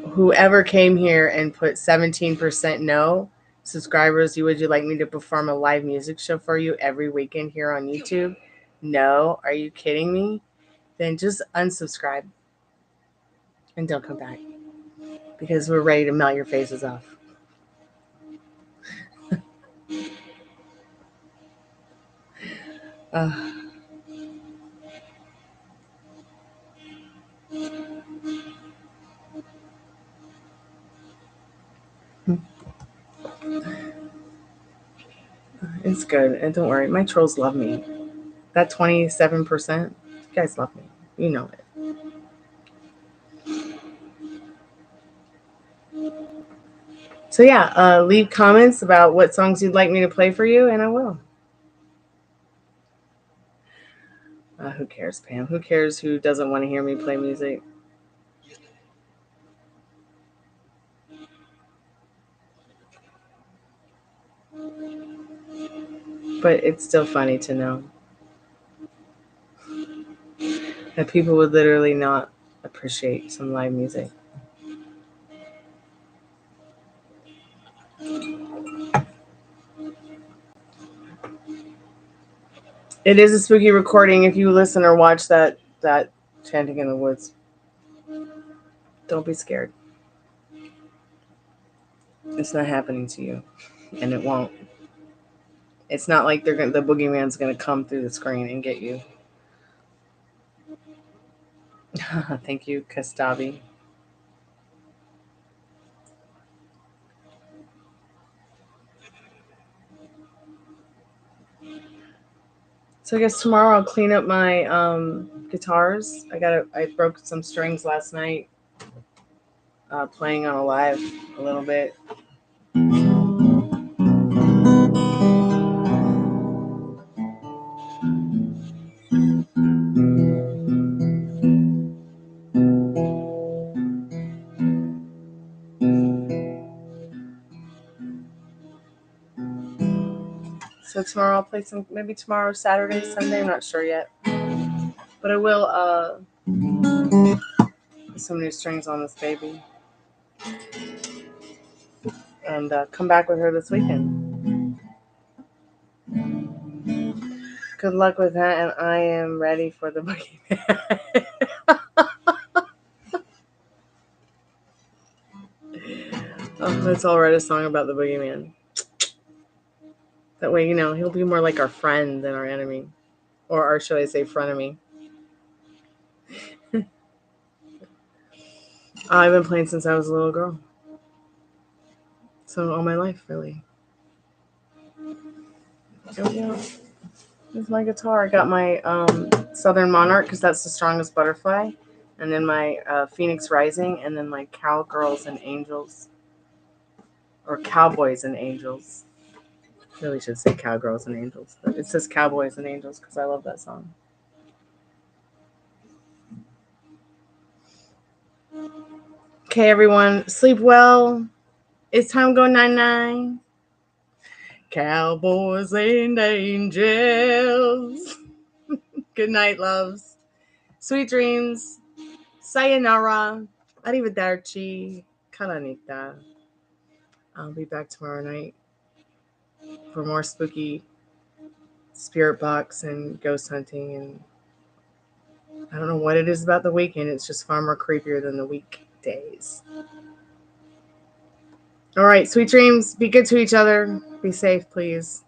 whoever came here and put 17% no subscribers, would you like me to perform a live music show for you every weekend here on YouTube? No, are you kidding me? Then just unsubscribe and don't come back, because we're ready to melt your faces off. It's good, and don't worry, my trolls love me. That 27%, you guys love me. You know it. So yeah, leave comments about what songs you'd like me to play for you, and I will. Who cares, Pam? Who cares who doesn't want to hear me play music? But it's still funny to know. that people would literally not appreciate some live music. It is a spooky recording. If you listen or watch that chanting in the woods, don't be scared. It's not happening to you, and it won't. It's not like the boogeyman's gonna come through the screen and get you. Thank you, Kastabi. So I guess tomorrow I'll clean up my guitars. I broke some strings last night, playing on a live a little bit. So tomorrow I'll play some, maybe tomorrow, Saturday, Sunday, I'm not sure yet. But I will put some new strings on this baby. And come back with her this weekend. Good luck with that, and I am ready for the boogeyman. Let's all write a song about the boogeyman. That way, he'll be more like our friend than our enemy. Or should I say frenemy. I've been playing since I was a little girl. So all my life, really. Yeah. This is my guitar. I got my Southern Monarch because that's the strongest butterfly. And then my Phoenix Rising. And then my Cowgirls and Angels. Or Cowboys and Angels. Really should say Cowgirls and Angels. But it says Cowboys and Angels because I love that song. Okay, everyone. Sleep well. It's time to go 9-9. Cowboys and Angels. Good night, loves. Sweet dreams. Sayonara. Arrivederci. Kalanita. I'll be back tomorrow night for more spooky Spiritbox and ghost hunting. And I don't know what it is about the weekend. It's just far more creepier than the weekdays. All right, sweet dreams. Be good to each other. Be safe, please.